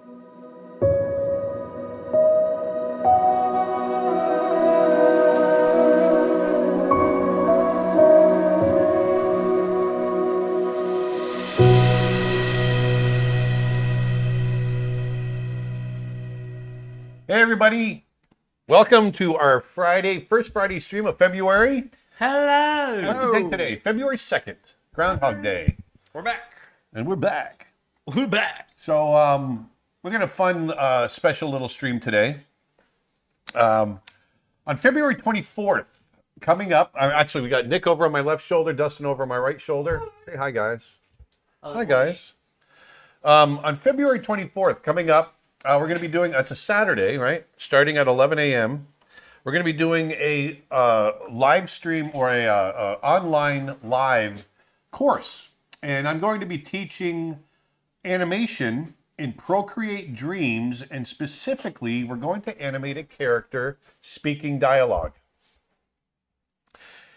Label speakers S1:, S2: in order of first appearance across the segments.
S1: Hey everybody, welcome to our first Friday stream of February.
S2: Hello.
S1: What's the date today? February 2nd, Groundhog Day.
S2: We're back.
S1: And we're back.
S2: We're back.
S1: So we're going to fun special little stream today. On February 24th, coming up, actually we got Nick over on my left shoulder, Dustin over on my right shoulder. Say hi guys. Hi guys. On February 24th, coming up, we're going to be doing, it's a Saturday, right? Starting at 11 a.m. We're going to be doing a live stream or a online live course. And I'm going to be teaching animation in Procreate Dreams. And specifically, we're going to animate a character speaking dialogue.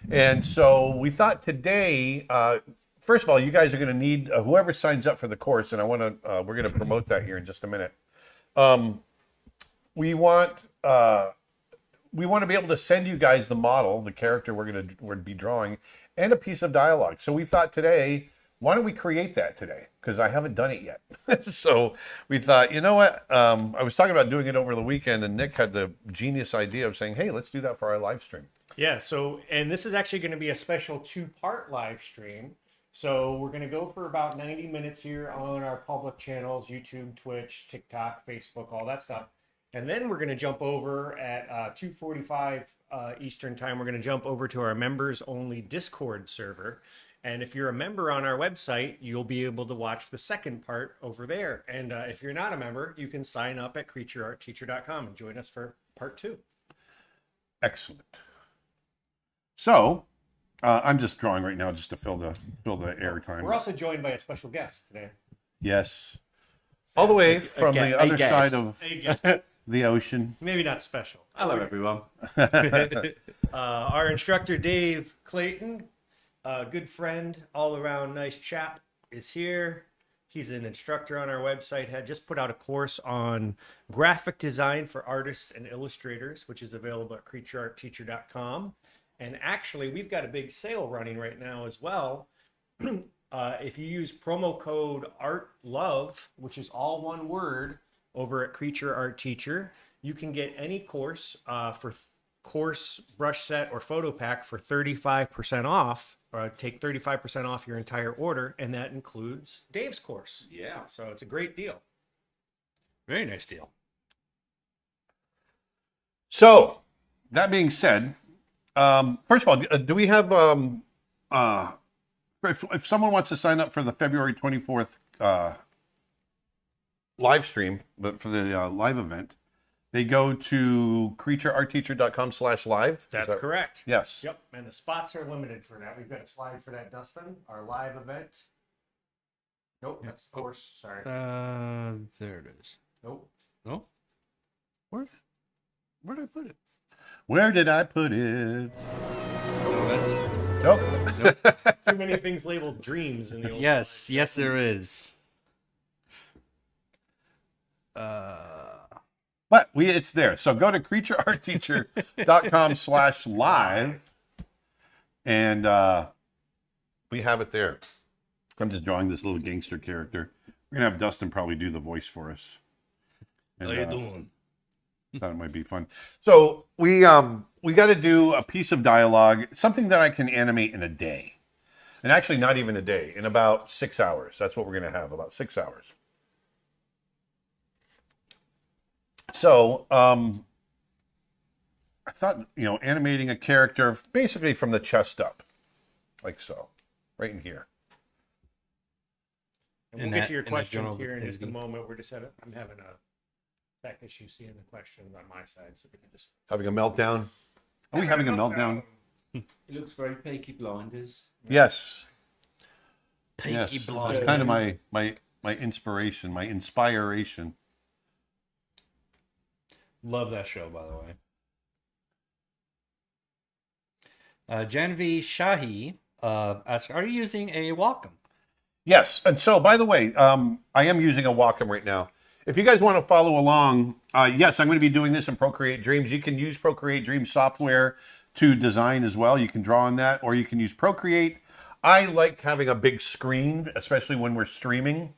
S1: And so we thought today, first of all, you guys are going to need, whoever signs up for the course, and we're going to promote that here in just a minute. We want to be able to send you guys the model, the character we're going to be drawing, and a piece of dialogue. So we thought today, why don't we create that today? Because I haven't done it yet. So we thought, you know what? I was talking about doing it over the weekend, and Nick had the genius idea of saying, hey, let's do that for our live stream.
S2: Yeah, and this is actually going to be a special 2-part live stream. So we're going to go for about 90 minutes here on our public channels, YouTube, Twitch, TikTok, Facebook, all that stuff. And then we're going to jump over at 2:45 Eastern time. We're going to jump over to our members only Discord server. And if you're a member on our website, you'll be able to watch the second part over there. And if you're not a member, you can sign up at creatureartteacher.com and join us for part 2.
S1: Excellent. So I'm just drawing right now just to fill the air time.
S2: We're also joined by a special guest today.
S1: Yes. All the way from the other side of the ocean.
S2: Maybe not special.
S3: Hello, everyone.
S2: Our instructor, Dave Clayton, a good friend, all around nice chap, is here. He's an instructor on our website, had just put out a course on graphic design for artists and illustrators, which is available at creatureartteacher.com. And actually, we've got a big sale running right now as well. If you use promo code ARTLOVE, which is all one word, over at Creature Art Teacher, you can get any course for course, brush set, or photo pack for 35% off, or take 35% off your entire order, and that includes Dave's course.
S3: Yeah.
S2: So it's a great deal.
S3: Very nice deal.
S1: So, that being said, first of all, do we have, if someone wants to sign up for the February 24th live stream, but for the live event, they go to creatureartteacher.com/live.
S2: That's correct.
S1: Yes.
S2: Yep. And the spots are limited for that. We've got a slide for that, Dustin. Our live event. Nope, that's the course. Sorry.
S3: There it is.
S2: Nope.
S3: No? Where did I put it?
S1: Where did I put it?
S3: Oh, that's...
S1: Nope.
S2: Too many things labeled dreams in the old
S3: Yes, there is.
S1: But it's there. So go to creatureartteacher.com/live and we have it there. I'm just drawing this little gangster character. We're gonna have Dustin probably do the voice for us. And,
S3: How you doing?
S1: thought it might be fun. So we got to do a piece of dialogue, something that I can animate in a day. And actually not even a day, in about 6 hours. That's what we're going to have, about 6 hours. So, I thought, animating a character basically from the chest up, like so, right in here.
S2: And we'll get to your questions here in just a moment. I'm having a tech issue seeing the questions on my side, so we can just
S1: Having a meltdown. Are we having a meltdown?
S4: It looks very Peaky Blinders.
S1: Yes.
S3: Peaky
S1: Yes.
S3: Blinders.
S1: It's kind of my inspiration, my inspiration.
S3: Love that show, by the way. Genevieve Shahi asks, are you using a Wacom?
S1: Yes, and so by the way, I am using a Wacom right now. if you guys want to follow along, yes, I'm going to be doing this in Procreate Dreams. You can use Procreate Dreams software to design as well. You can draw on that, or you can use Procreate. I like having a big screen, especially when we're streaming,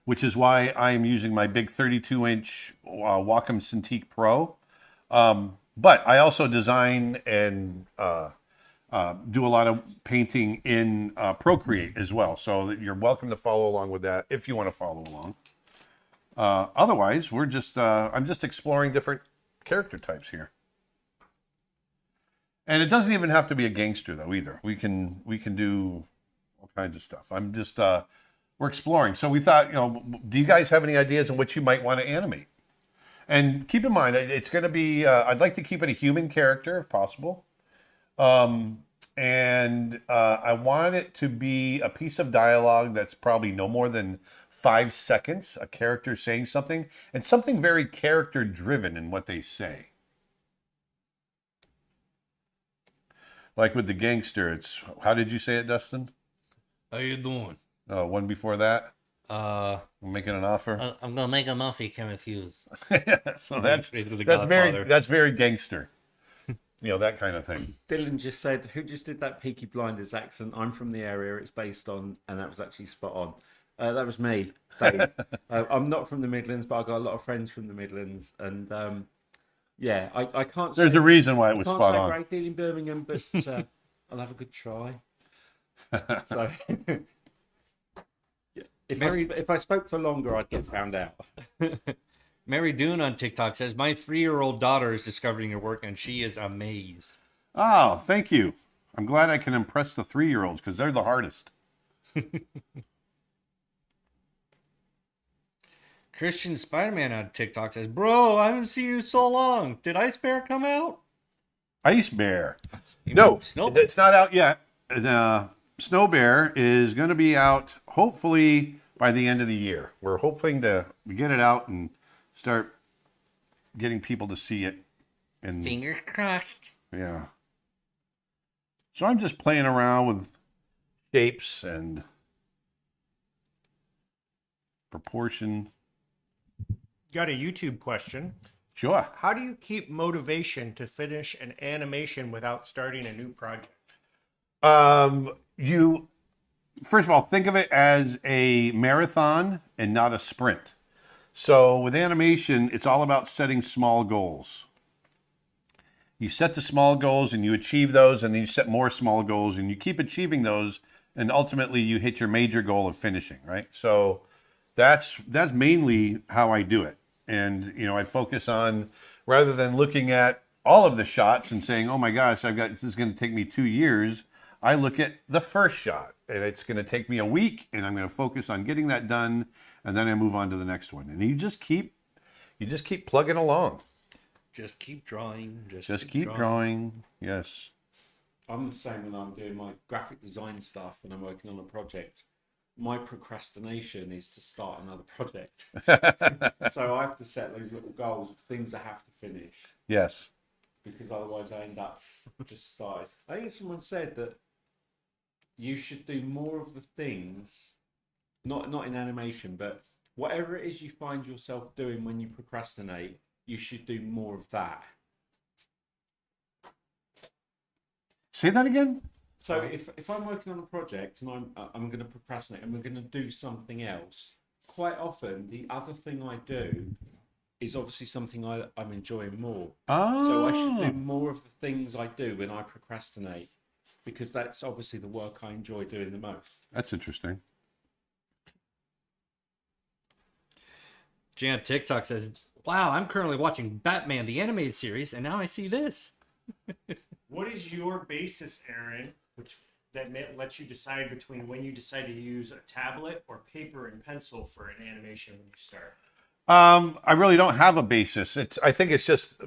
S1: which is why I'm using my big 32-inch Wacom Cintiq Pro. But I also design and do a lot of painting in Procreate as well. So you're welcome to follow along with that if you want to follow along. Otherwise, we're just I'm just exploring different character types here. And it doesn't even have to be a gangster though either. We can do all kinds of stuff. I'm just we're exploring. So we thought, do you guys have any ideas on what you might want to animate? And keep in mind, it's going to be, I'd like to keep it a human character if possible. And I want it to be a piece of dialogue that's probably no more than 5 seconds, a character saying something, and something very character driven in what they say. Like with the gangster, it's, how did you say it, Dustin?
S3: How you doing?
S1: Oh, one before that?
S3: Uh,
S1: I'm making an offer.
S5: I'm gonna make him off. He can refuse.
S1: So that's
S3: Basically the
S1: that's very
S3: Godfather.
S1: that's very gangster. That kind of thing.
S4: Dylan just said, who just did that Peaky Blinders accent? I'm from the area it's based on, and that was actually spot on. That was me, Dave. I'm not from the Midlands, but I got a lot of friends from the Midlands, and I can't.
S1: There's a reason why it was
S4: can't
S1: spot
S4: say a
S1: on.
S4: great deal in Birmingham, but I'll have a good try. So, if I spoke for longer, I'd get found out.
S3: Mary Dune on TikTok says, my 3-year-old daughter is discovering your work and she is amazed.
S1: Oh, thank you. I'm glad I can impress the 3-year-olds because they're the hardest.
S3: Christian Spider-Man on TikTok says, bro, I haven't seen you so long. Did Ice Bear come out?
S1: Ice Bear.
S3: You
S1: No,
S3: mean Snow-
S1: it's not out yet. Snow Bear is going to be out hopefully by the end of the year. We're hoping to get it out and start getting people to see it. And
S5: Fingers crossed.
S1: yeah. So I'm just playing around with shapes and proportion.
S2: Got a YouTube question.
S1: Sure.
S2: How do you keep motivation to finish an animation without starting a new project?
S1: You first of all think of it as a marathon and not a sprint. So with animation, it's all about setting small goals. You set the small goals and you achieve those, and then you set more small goals and you keep achieving those, and ultimately you hit your major goal of finishing, right? So that's mainly how I do it. And I focus on, rather than looking at all of the shots and saying, oh my gosh, this is going to take me 2 years. I look at the first shot and it's going to take me a week, and I'm going to focus on getting that done, and then I move on to the next one. And you just keep plugging along.
S3: Just keep drawing.
S1: Just keep drawing. Yes.
S4: I'm the same when I'm doing my graphic design stuff and I'm working on a project. My procrastination is to start another project. So I have to set those little goals of things I have to finish,
S1: Yes.
S4: because otherwise I end up just starting. I think someone said that you should do more of the things, not in animation, but whatever it is you find yourself doing when you procrastinate, you should do more of that.
S1: Say that again.
S4: So if I'm working on a project and I'm going to procrastinate and we're going to do something else, quite often the other thing I do is obviously something I'm enjoying more.
S1: Oh.
S4: So I should do more of the things I do when I procrastinate, because that's obviously the work I enjoy doing the most.
S1: That's interesting.
S3: Jan TikTok says, wow, I'm currently watching Batman, the animated series, and now I see this.
S2: What is your basis, Aaron, that lets you decide between when you decide to use a tablet or paper and pencil for an animation when you start?
S1: I really don't have a basis. I think it's just,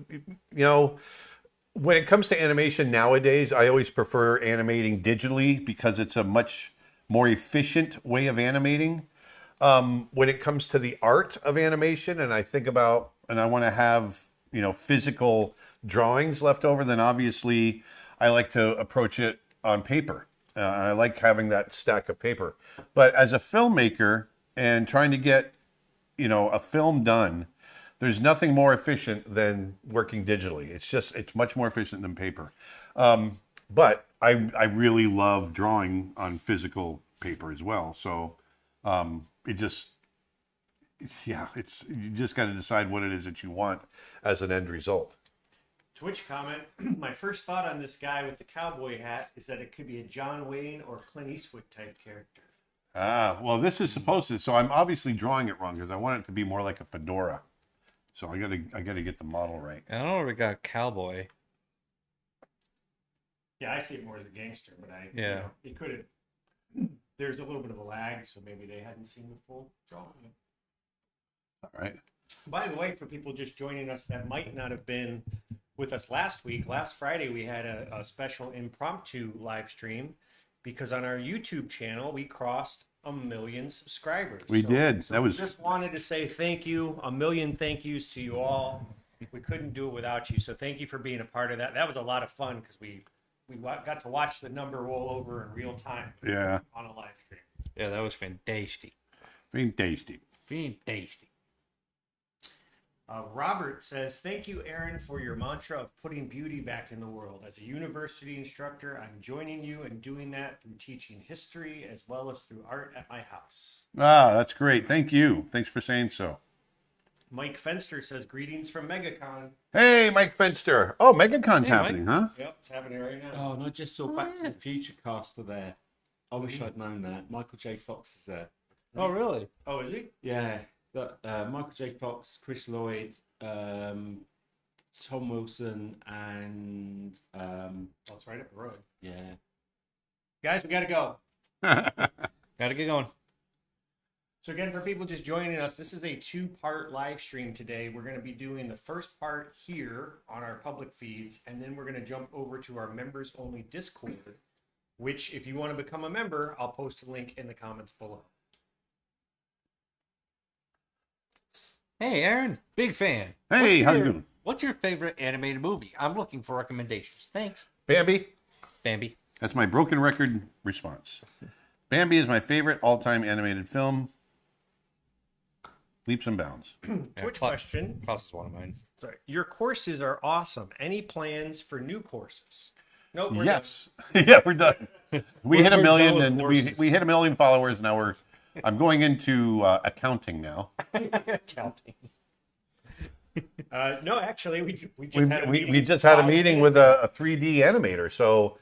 S1: when it comes to animation nowadays, I always prefer animating digitally because it's a much more efficient way of animating. When it comes to the art of animation, and I think about, and I want to have, physical drawings left over, then obviously I like to approach it on paper. I like having that stack of paper. But as a filmmaker and trying to get a film done, there's nothing more efficient than working digitally. It's much more efficient than paper. But I really love drawing on physical paper as well. So it just, yeah, you just got to decide what it is that you want as an end result.
S2: Twitch comment. My first thought on this guy with the cowboy hat is that it could be a John Wayne or Clint Eastwood type character.
S1: Well, this is supposed to. So I'm obviously drawing it wrong because I want it to be more like a fedora. So I gotta get the model right.
S3: I don't know if we got cowboy.
S2: Yeah, I see it more as a gangster, but
S3: Yeah.
S2: it could have. There's a little bit of a lag, so maybe they hadn't seen the full drawing.
S1: All right.
S2: By the way, for people just joining us that might not have been with us last week, last Friday we had a special impromptu live stream because on our YouTube channel we crossed 1 million subscribers.
S1: We did. That was
S2: Just wanted to say thank you, 1 million thank yous to you all. We couldn't do it without you, so thank you for being a part of that. That was a lot of fun because we got to watch the number roll over in real time.
S1: Yeah.
S2: On a live stream.
S3: Yeah, that was fantastic.
S1: very tasty.
S3: Fantastic.
S2: Robert says, thank you, Aaron, for your mantra of putting beauty back in the world. As a university instructor, I'm joining you and doing that through teaching history as well as through art at my house.
S1: That's great. Thank you. Thanks for saying so.
S2: Mike Fenster says, greetings from MegaCon.
S1: Hey, Mike Fenster. Oh, MegaCon's
S3: Hey,
S1: happening, huh?
S2: Yep, it's happening right now.
S4: Oh, and I just saw Back to the Future caster there. I wish I'd known that. Michael J. Fox is there.
S3: Oh, really?
S2: Oh, is he?
S4: Yeah, Michael J. Fox, Chris Lloyd, Tom Wilson, and
S2: Oh, it's right up the road.
S4: yeah.
S2: Guys, we got to go.
S3: Gotta get going.
S2: So again, for people just joining us, this is a 2-part live stream today. We're going to be doing the first part here on our public feeds, and then we're going to jump over to our members only Discord, which if you want to become a member, I'll post a link in the comments below.
S3: Hey, Aaron, big fan.
S1: Hey, how you doing?
S3: What's your favorite animated movie? I'm looking for recommendations. Thanks,
S1: Bambi?
S3: Bambi.
S1: That's my broken record response. Bambi is my favorite all-time animated film. Leaps and bounds.
S2: Twitch question.
S3: Klaus is one of mine.
S2: Sorry. Your courses are awesome. Any plans for new courses? Nope. We're
S1: Yes. Yeah, we're done. We hit a
S2: we're
S1: million,
S2: done with
S1: and
S2: horses.
S1: we hit 1 million followers. Now I'm going into accounting now.
S2: counting. No, actually, we just had a meeting.
S1: We just had a
S2: 5
S1: meeting
S2: minutes
S1: with
S2: ago.
S1: a 3D animator. So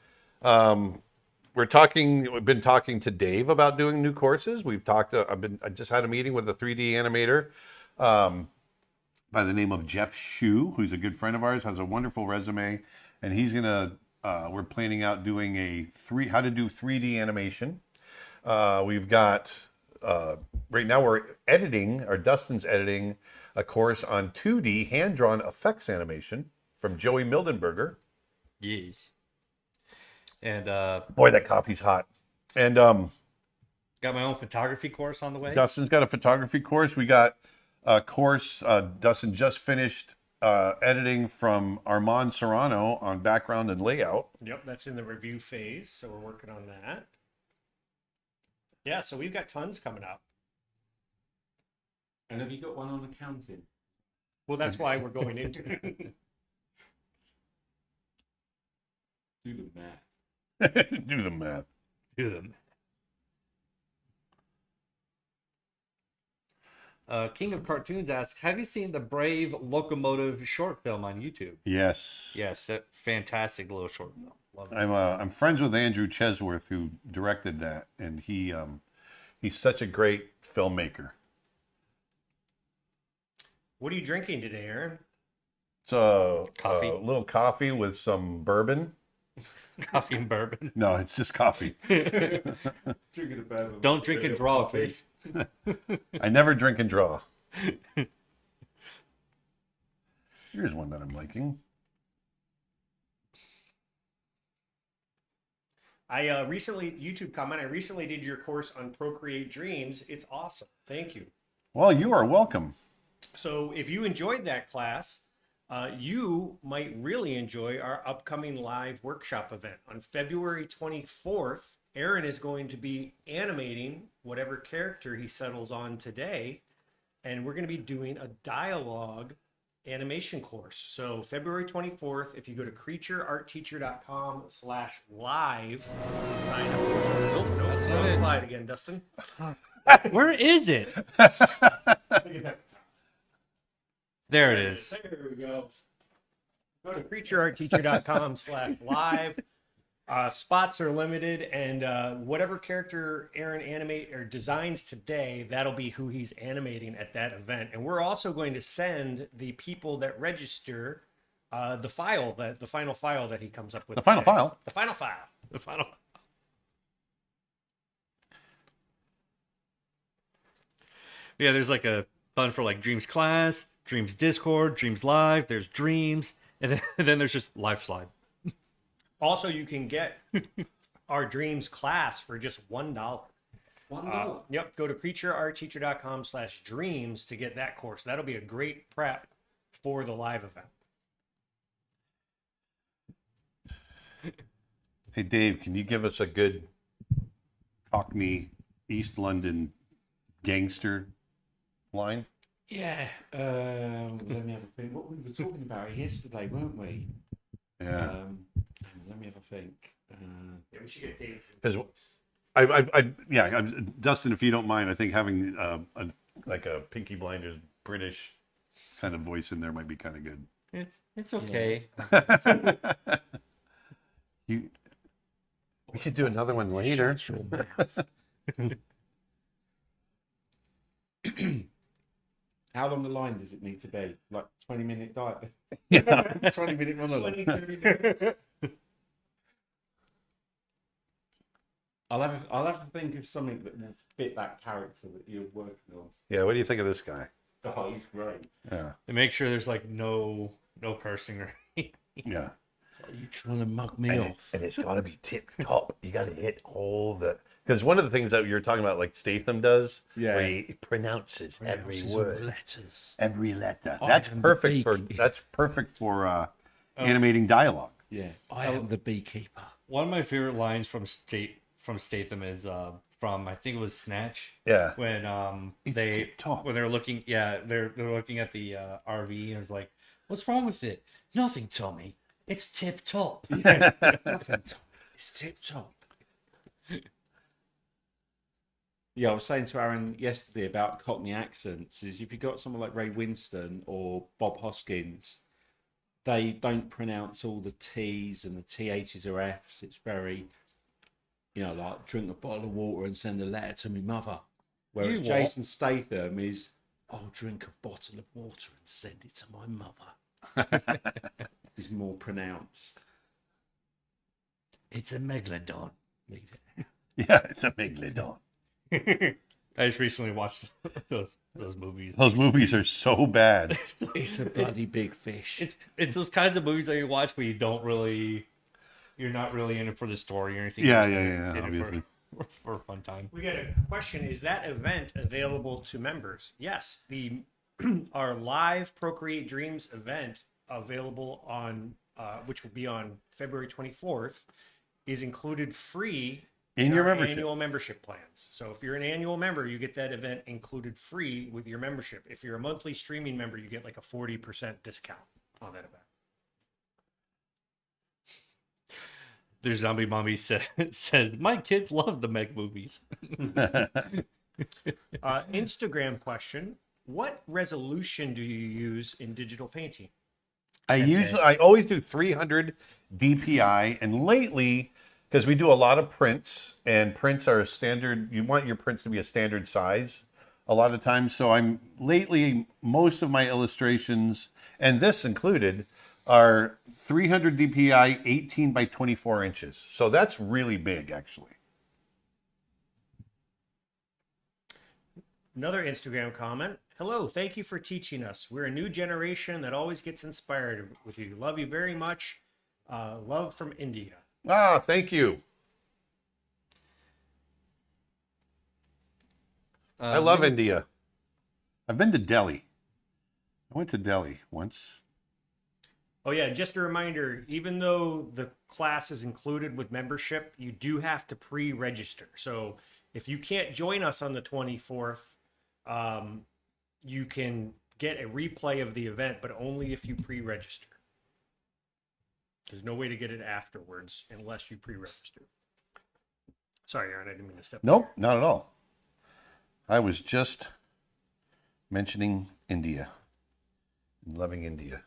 S1: we've been talking to Dave about doing new courses. I just had a meeting with a 3D animator by the name of Jeff Shue, who's a good friend of ours, has a wonderful resume, and we're planning out doing how to do 3D animation. We've got right now Dustin's editing a course on 2D hand-drawn effects animation from Joey Mildenberger.
S3: Yes. And
S1: Boy, that coffee's hot. And
S3: got my own photography course on the way.
S1: Dustin's got a photography course. We got a course Dustin just finished editing from Armand Serrano on background and layout.
S2: Yep, that's in the review phase, so we're working on that. Yeah, so we've got tons coming up.
S4: And have you got one on accounting?
S2: Well, that's why we're going into it.
S4: Do the math.
S1: Do the math.
S3: Do them. King of Cartoons asks, have you seen the Brave Locomotive short film on YouTube?
S1: Yes.
S3: Yes, a fantastic little short film. Love it.
S1: I'm friends with Andrew Chesworth, who directed that, and he's such a great filmmaker.
S2: What are you drinking today, Aaron?
S1: It's a
S3: Coffee.
S1: little coffee with some bourbon.
S3: Coffee and bourbon.
S1: No, it's just coffee.
S4: Drinking a bourbon.
S3: Don't drink and draw, kids.
S1: I never drink and draw. Here's one that I'm liking.
S2: I recently did your course on Procreate Dreams. It's awesome. Thank you.
S1: Well, you are welcome.
S2: So if you enjoyed that class, you might really enjoy our upcoming live workshop event. On February 24th, Aaron is going to be animating whatever character he settles on today and we're going to be doing a dialogue animation course. So February 24th, if you go to creatureartteacher.com/live, sign up. Nope,
S3: That's not
S2: wrong
S3: it.
S2: slide again, Dustin.
S3: Where is it? There it is.
S2: There we go. Go to creatureartteacher.com/live. Spots are limited, and whatever character Aaron animate or designs today, that'll be who he's animating at that event. And we're also going to send the people that register the final file that he comes up with.
S1: The final
S2: today.
S1: file?
S2: The final file.
S3: The final. Yeah, there's like a button for like Dreams Class, Dreams Discord, Dreams Live. There's Dreams, and then there's just Live Slide.
S2: Also, you can get our Dreams class for just $1.
S4: $1.
S2: Yep, go to creatureartteacher.com/dreams to get that course. That'll be a great prep for the live event.
S1: Hey, Dave, can you give us a good Cockney East London gangster line?
S4: Yeah. Let me have a think. What we were talking about yesterday, weren't we?
S1: Yeah.
S4: Let me have a think.
S2: Yeah, we should get Dave.
S1: Because Dustin, if you don't mind, I think having a Pinky Blinders British kind of voice in there might be kind of good.
S3: It's okay.
S1: We could do another one later.
S4: How long the line does it need to be? Like 20-minute diet?
S1: Yeah, 20-minute monologue.
S2: 20, 30 minutes.
S4: I'll have to think of something that will fit that character that you're working on.
S1: Yeah, what do you think of this guy?
S4: Oh, he's great.
S1: Yeah,
S3: And make sure there's like no cursing or
S1: yeah.
S4: Are you trying to mug me off?
S1: And it's got to be tip top. You got to hit all the. Because one of the things that you're talking about, like Statham does,
S4: Yeah.
S1: where he pronounces every word,
S4: Letters.
S1: every letter.
S4: I
S1: That's
S4: am the
S1: perfect for
S4: beak.
S1: animating dialogue.
S4: Yeah. I am the beekeeper.
S3: One of my favorite lines from Statham is from I think it was Snatch.
S1: Yeah.
S3: When
S1: It's
S3: they
S1: tip-top.
S3: when they're looking they're looking at the RV and it's like, what's wrong with it? Nothing, Tommy. It's tip top.
S4: Nothing. It's tip top. Yeah, I was saying to Aaron yesterday about Cockney accents is if you got someone like Ray Winston or Bob Hoskins, they don't pronounce all the T's and the THs or Fs. It's very, like drink a bottle of water and send a letter to my mother. Whereas
S3: You what?
S4: Jason Statham is, I'll drink a bottle of water and send it to my mother. He's more pronounced.
S3: It's a megalodon.
S4: Leave it.
S1: Yeah, it's a megalodon.
S3: I just recently watched those movies.
S1: Those movies are so bad.
S4: It's a bloody big fish.
S3: It's those kinds of movies that you watch where you're not really in it for the story or anything.
S1: Yeah,
S3: You're
S1: yeah,
S3: just
S1: yeah,
S3: in it
S1: obviously.
S3: for a fun time.
S2: We got a question. Is that event available to members? Yes. Our live Procreate Dreams event available on which will be on February 24th is included free
S1: In your
S2: our
S1: membership.
S2: annual membership plans. So if you're an annual member, you get that event included free with your membership. If you're a monthly streaming member, you get like a 40% discount on that event.
S3: There's Zombie Mommy says my kids love the Meg movies.
S2: Instagram question. What resolution do you use in digital painting?
S1: I always do 300 DPI, and lately, because we do a lot of prints, and prints are a standard. You want your prints to be a standard size a lot of times. So most of my illustrations, and this included, are 300 DPI, 18 by 24 inches. So that's really big, actually.
S2: Another Instagram comment. Hello, thank you for teaching us. We're a new generation that always gets inspired with you. Love you very much. Love from India.
S1: Ah, thank you. I love India. I've been to Delhi. I went to Delhi once.
S2: Oh yeah, just a reminder, even though the class is included with membership, you do have to pre-register. So if you can't join us on the 24th, you can get a replay of the event, but only if you pre-register. There's no way to get it afterwards unless you pre-register. Sorry, Aaron, I didn't mean to step.
S1: Nope, not at all. I was just mentioning India. Loving India.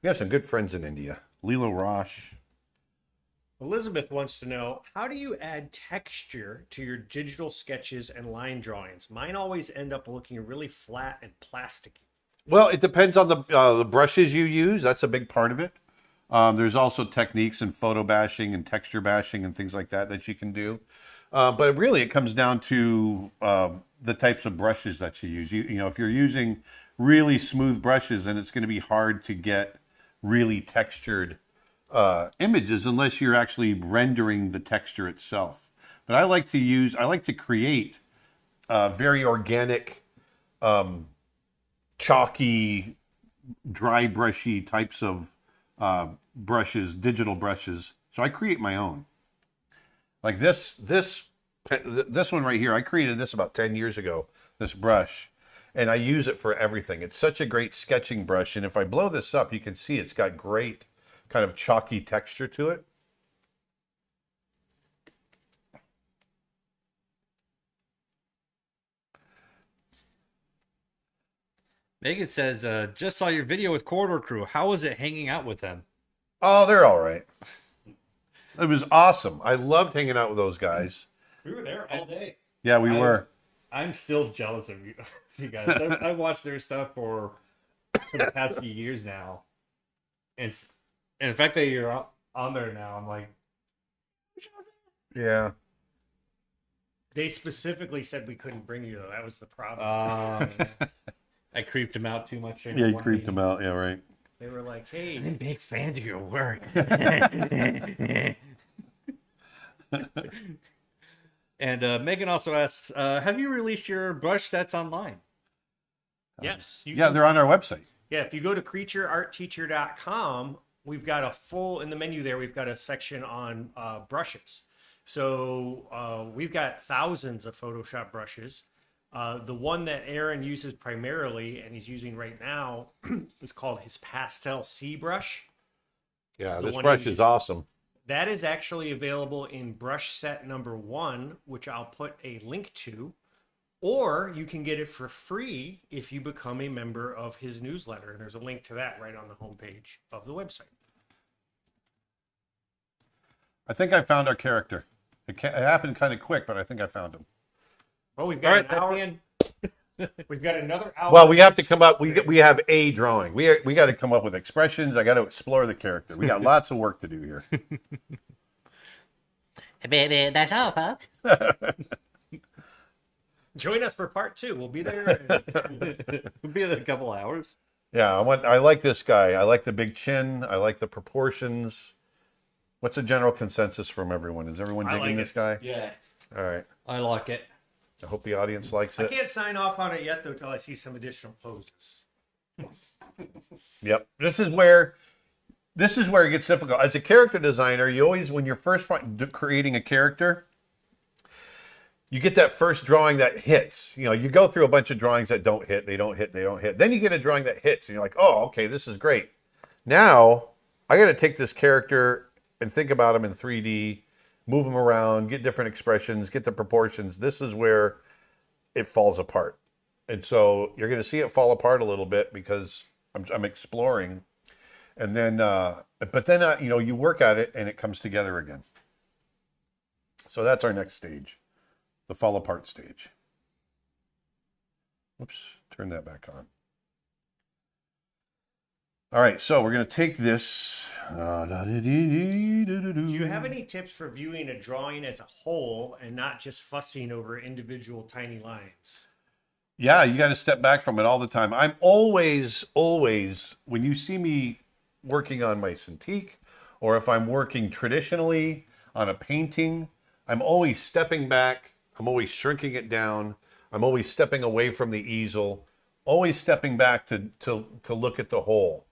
S1: We have some good friends in India. Lilo Rosh.
S2: Elizabeth wants to know, how do you add texture to your digital sketches and line drawings? Mine always end up looking really flat and plasticky.
S1: Well, it depends on the brushes you use. That's a big part of it. There's also techniques in photo bashing and texture bashing and things like that you can do. But really, it comes down to the types of brushes that you use. You know, if you're using really smooth brushes, then it's going to be hard to get really textured images unless you're actually rendering the texture itself. But I like to create very organic, chalky, dry brushy types of brushes, digital brushes. So I create my own. Like this one right here, I created this about 10 years ago, this brush, and I use it for everything. It's such a great sketching brush, and if I blow this up, you can see it's got great kind of chalky texture to it.
S3: Megan says, just saw your video with Corridor Crew. How was it hanging out with them?
S1: Oh, they're all right. It was awesome. I loved hanging out with those guys.
S2: We were there all day.
S1: Yeah, we were.
S3: I'm still jealous of you, you guys. I watched their stuff for the past few years now. And the fact that you're on there now, I'm like,
S1: Yeah.
S2: They specifically said we couldn't bring you, though. That was the problem.
S3: I creeped him out too much.
S1: Yeah, you creeped them out. Yeah, right.
S2: They were like, hey,
S5: I'm big fans of your work.
S3: And Megan also asks, have you released your brush sets online?
S2: yes. You
S1: Yeah,
S2: can-
S1: they're on our website.
S2: Yeah, if you go to creatureartteacher.com, we've got a full, in the menu there, we've got a section on brushes. So we've got thousands of Photoshop brushes. The one that Aaron uses primarily, and he's using right now, is called his Pastel C brush.
S1: Yeah,
S2: The
S1: this
S2: one
S1: brush
S2: you-
S1: is awesome.
S2: That is actually available in brush set number 1, which I'll put a link to. Or you can get it for free if you become a member of his newsletter. And there's a link to that right on the homepage of the website.
S1: I think I found our character. It happened kind of quick, but I think I found him.
S2: Well, we've
S3: All
S2: got
S3: right,
S2: an
S3: that's
S2: hour.
S3: the end.
S2: We've got another hour.
S1: Well, we have to come up. We have a drawing. We got to come up with expressions. I got to explore the character. We got lots of work to do here.
S5: Baby, that's all, folks.
S2: Join us for part 2. We'll be there.
S3: It'll be in a couple hours.
S1: Yeah, I like this guy. I like the big chin. I like the proportions. What's the general consensus from everyone? Is everyone
S2: I
S1: digging
S2: like
S1: this guy?
S4: Yeah.
S1: All right.
S3: I like it.
S1: I hope the audience likes
S2: I
S1: it.
S2: can't sign off on it yet, though, till I see some additional poses.
S1: Yep. This is where it gets difficult. As a character designer, you always, when you're first creating a character, you get that first drawing that hits. You know, you go through a bunch of drawings that don't hit, they don't hit, they don't hit. Then you get a drawing that hits, and you're like, oh, okay, this is great. Now, I got to take this character and think about him in 3D, move him around, get different expressions, get the proportions. This is where it falls apart. And so you're going to see it fall apart a little bit because I'm exploring. And then, you know, you work at it and it comes together again. So that's our next stage, the fall apart stage. Oops, turn that back on. All right, so we're going to take this.
S2: Do you have any tips for viewing a drawing as a whole and not just fussing over individual tiny lines?
S1: Yeah, you got to step back from it all the time. I'm always, when you see me working on my Cintiq, or if I'm working traditionally on a painting, I'm always stepping back. I'm always shrinking it down. I'm always stepping away from the easel, always stepping back to look at the whole.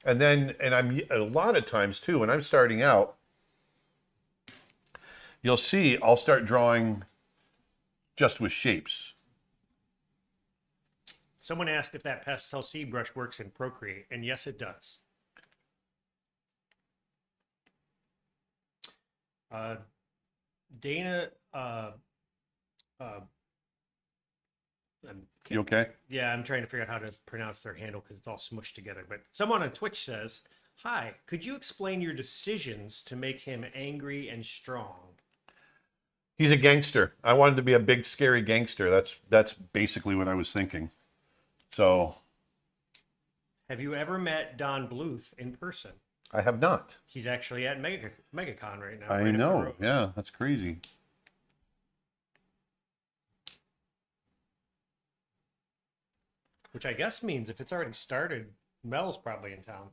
S1: And then, I'm a lot of times too, when I'm starting out, you'll see I'll start drawing just with shapes.
S2: Someone asked if that pastel seed brush works in Procreate, and yes, it does. Dana,
S1: You okay?
S2: yeah, I'm trying to figure out how to pronounce their handle because it's all smushed together. But someone on Twitch says, "Hi, could you explain your decisions to make him angry and strong?"
S1: He's a gangster. I wanted to be a big, scary gangster. That's basically what I was thinking. So
S2: Have you ever met Don Bluth in person?
S1: I have not.
S2: He's actually at MegaCon right now.
S1: I
S2: right up the
S1: know.
S2: road.
S1: Yeah, that's crazy.
S2: Which I guess means if it's already started, Mel's probably in town.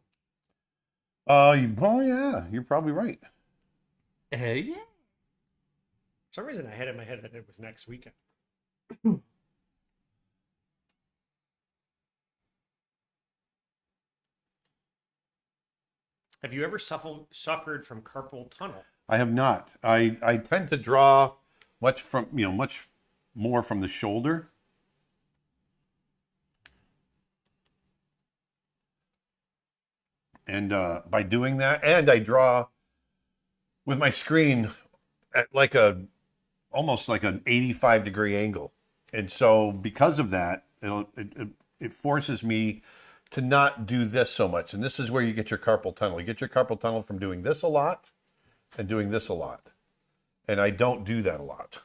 S1: Oh yeah, you're probably right.
S3: Hey, yeah.
S2: For some reason, I had in my head that it was next weekend. Have you ever suffered from carpal tunnel?
S1: I have not. I tend to draw much more from the shoulder. And by doing that, and I draw with my screen at almost like an 85-degree angle. And so because of that, it forces me to not do this so much. And this is where you get your carpal tunnel. You get your carpal tunnel from doing this a lot and doing this a lot. And I don't do that a lot.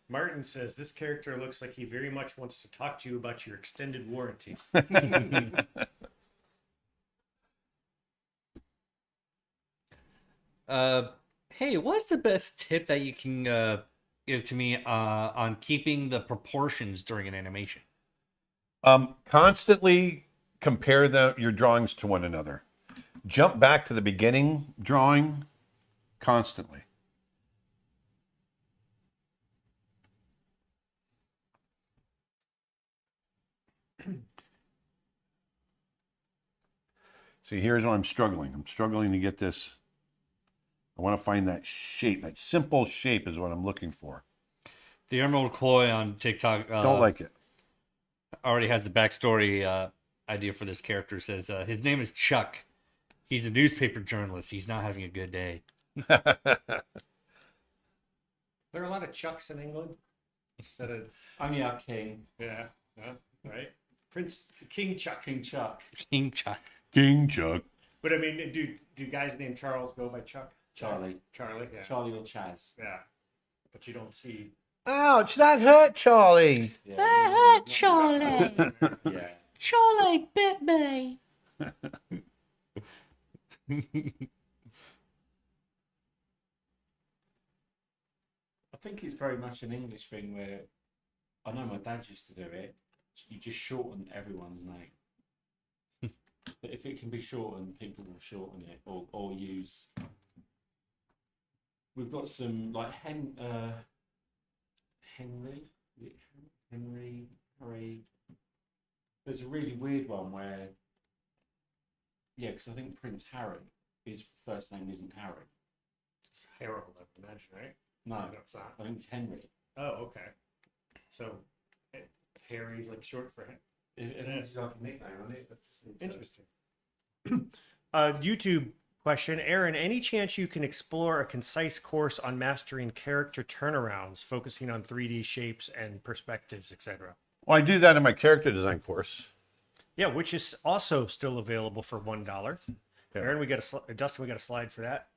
S2: Martin says this character looks like he very much wants to talk to you about your extended warranty.
S3: Hey, what's the best tip that you can give to me on keeping the proportions during an animation?
S1: Constantly compare your drawings to one another. Jump back to the beginning drawing constantly. See, here's where I'm struggling. I'm struggling to get this. I want to find that shape. That simple shape is what I'm looking for.
S3: The Emerald Koi on TikTok
S1: Don't like it.
S3: already has the backstory idea for this character. Says his name is Chuck. He's a newspaper journalist. He's not having a good day.
S2: There are a lot of Chucks in England.
S4: Only our king.
S2: Yeah, right. King Chuck.
S4: King Chuck.
S3: King Chuck.
S1: King Chuck.
S2: But I mean, do guys named Charles go by Chuck?
S4: Charlie.
S2: Charlie, yeah.
S4: Charlie or Chaz.
S2: Yeah. But you don't see.
S1: Ouch, that hurt, Charlie.
S4: Yeah.
S5: That hurt, Charlie.
S4: Yeah.
S5: Charlie bit me.
S4: I think it's very much an English thing where I know my dad used to do it. You just shorten everyone's name. But if it can be shortened, people will shorten it or use. We've got some like Henry. Is it Henry. There's a really weird one where. Yeah, because I think Prince Harry, his first name isn't Harry.
S2: It's Harold, I would imagine, right?
S4: No,
S2: it's not.
S4: I think it's Henry.
S2: Oh, okay. So Harry's like short for him.
S4: It's like a nickname, isn't it?
S2: Interesting. YouTube question, Aaron. Any chance you can explore a concise course on mastering character turnarounds, focusing on 3D shapes and perspectives, etc.?
S1: Well, I do that in my character design course.
S2: Yeah, which is also still available for $1.
S1: Yeah.
S2: Aaron, Dustin, we got a slide for that.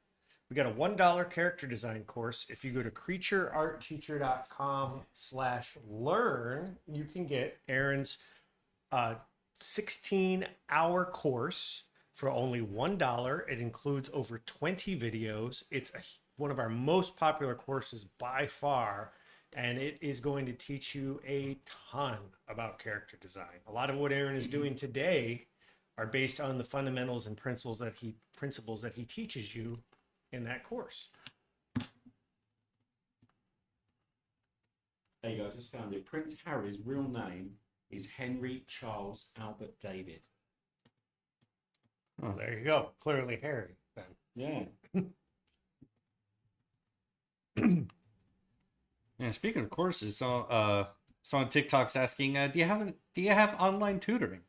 S2: We got a $1 character design course. If you go to creatureartteacher.com/learn, you can get Aaron's 16-hour course for only $1. It includes over 20 videos. It's one of our most popular courses by far, and it is going to teach you a ton about character design. A lot of what Aaron is doing today are based on the fundamentals and principles that he teaches you in that course.
S4: There you go, I just found it. Prince Harry's real name is Henry Charles Albert David.
S2: Oh, there you go. Clearly Harry, then.
S4: Yeah.
S3: Yeah, speaking of courses, so So on TikTok's asking, do you have online tutoring?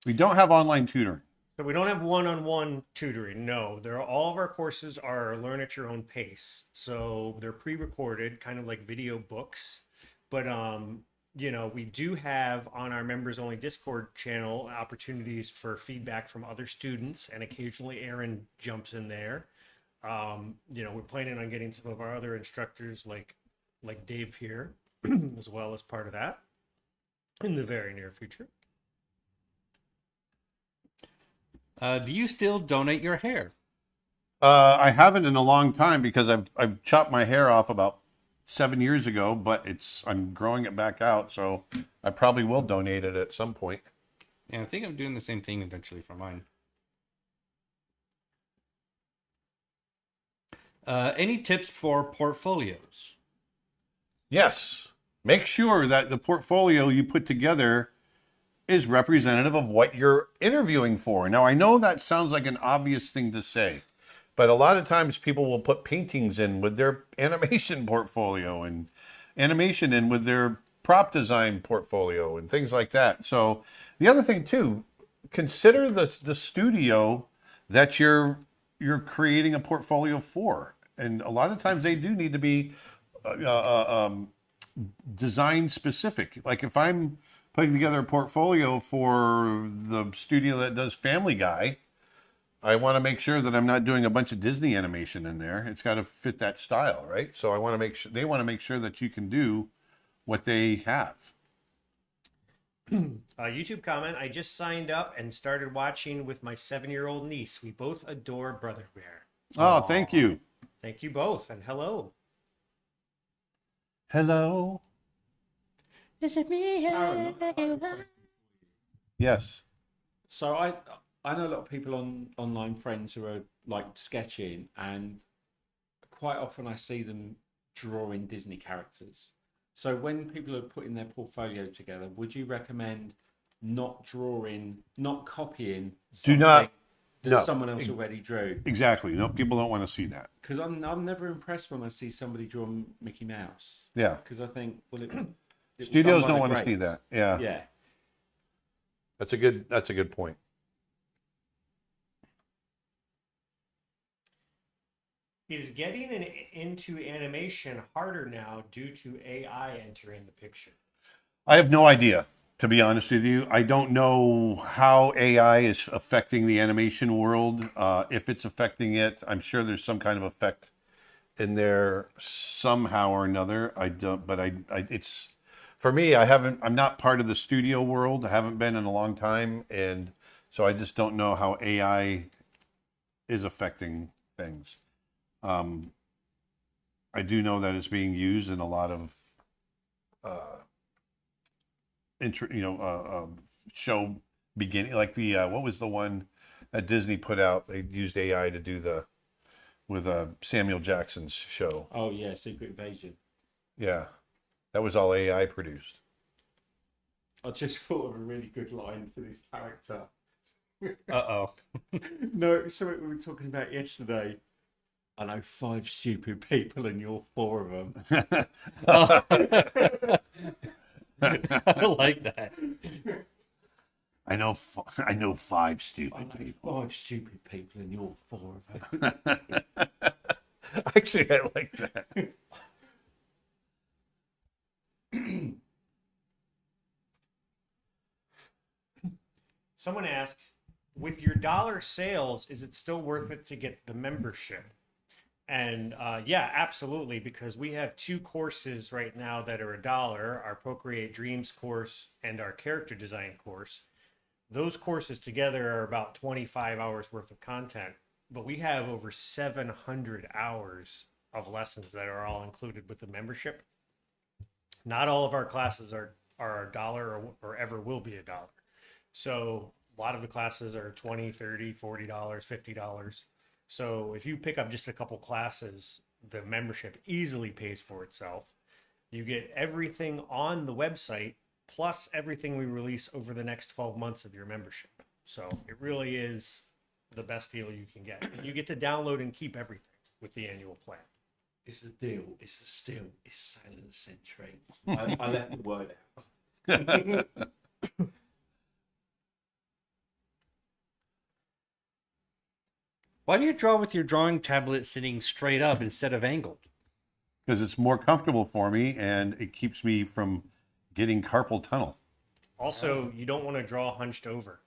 S1: We don't have online tutoring.
S2: So we don't have one-on-one tutoring. No, all of our courses are learn at your own pace. So they're pre-recorded, kind of like video books. But we do have on our members only Discord channel opportunities for feedback from other students, and occasionally Aaron jumps in there. We're planning on getting some of our other instructors like Dave here as well as part of that in the very near future.
S3: Do you still donate your hair?
S1: I haven't in a long time because I've chopped my hair off about 7 years ago, but I'm growing it back out, so I probably will donate it at some point.
S3: Yeah, I think I'm doing the same thing eventually for mine. Any tips for portfolios?
S1: Yes. Make sure that the portfolio you put together is representative of what you're interviewing for. Now, I know that sounds like an obvious thing to say, but a lot of times people will put paintings in with their animation portfolio and animation in with their prop design portfolio and things like that. So the other thing too, consider the studio that you're creating a portfolio for. And a lot of times they do need to be design specific. Like if I'm putting together a portfolio for the studio that does Family Guy, I want to make sure that I'm not doing a bunch of Disney animation in there. It's got to fit that style, right? So I want to make sure they want to make sure that you can do what they have.
S2: YouTube comment: I just signed up and started watching with my 7-year-old niece. We both adore Brother Bear.
S1: Oh, thank you.
S2: Thank you both, and hello.
S1: Hello.
S5: Is it me?
S1: Yes.
S4: So I know a lot of people online friends who are like sketching, and quite often I see them drawing Disney characters. So when people are putting their portfolio together, would you recommend not copying
S1: not-
S4: that
S1: no.
S4: someone else already drew?
S1: Exactly. No, people don't want to see that.
S4: Because I'm never impressed when I see somebody draw Mickey Mouse.
S1: Yeah.
S4: Because I think, well, it was
S1: Studios
S4: done by
S1: don't
S4: the
S1: want to see
S4: greats.
S1: that. Yeah.
S4: Yeah.
S1: That's a good point.
S2: Is getting into animation harder now due to AI entering the picture?
S1: I have no idea, to be honest with you. I don't know how AI is affecting the animation world. If it's affecting it, I'm sure there's some kind of effect in there somehow or another. I don't, but it's for me. I'm not part of the studio world. I haven't been in a long time, and so I just don't know how AI is affecting things. I do know that it's being used in a lot of show beginning, like the what was the one that Disney put out? They used AI to do with Samuel Jackson's show.
S4: Oh yeah, Secret Invasion.
S1: Yeah, that was all AI produced.
S4: I just thought of a really good line for this character.
S3: Uh-oh.
S4: No, something we were talking about yesterday. I know 5 stupid people and you're 4 of them.
S3: I like that.
S1: I know 5 stupid
S4: I know
S1: people.
S4: 5 stupid people and you're 4 of them.
S1: Actually, I like that.
S2: Someone asks, with your dollar sales, is it still worth it to get the membership? And yeah, absolutely, because we have 2 courses right now that are $1, our Procreate Dreams course and our character design course. Those courses together are about 25 hours worth of content, but we have over 700 hours of lessons that are all included with the membership. Not all of our classes are $1 or ever will be $1. So a lot of the classes are $20, $30, $40, $50. So if you pick up just a couple classes, the membership easily pays for itself. You get everything on the website, plus everything we release over the next 12 months of your membership. So it really is the best deal you can get. And you get to download and keep everything with the annual plan.
S4: It's a deal. It's a steal. It's silent century. I left the word out.
S3: Why do you draw with your drawing tablet sitting straight up instead of angled?
S1: Because it's more comfortable for me and it keeps me from getting carpal tunnel.
S2: Also, you don't want to draw hunched over.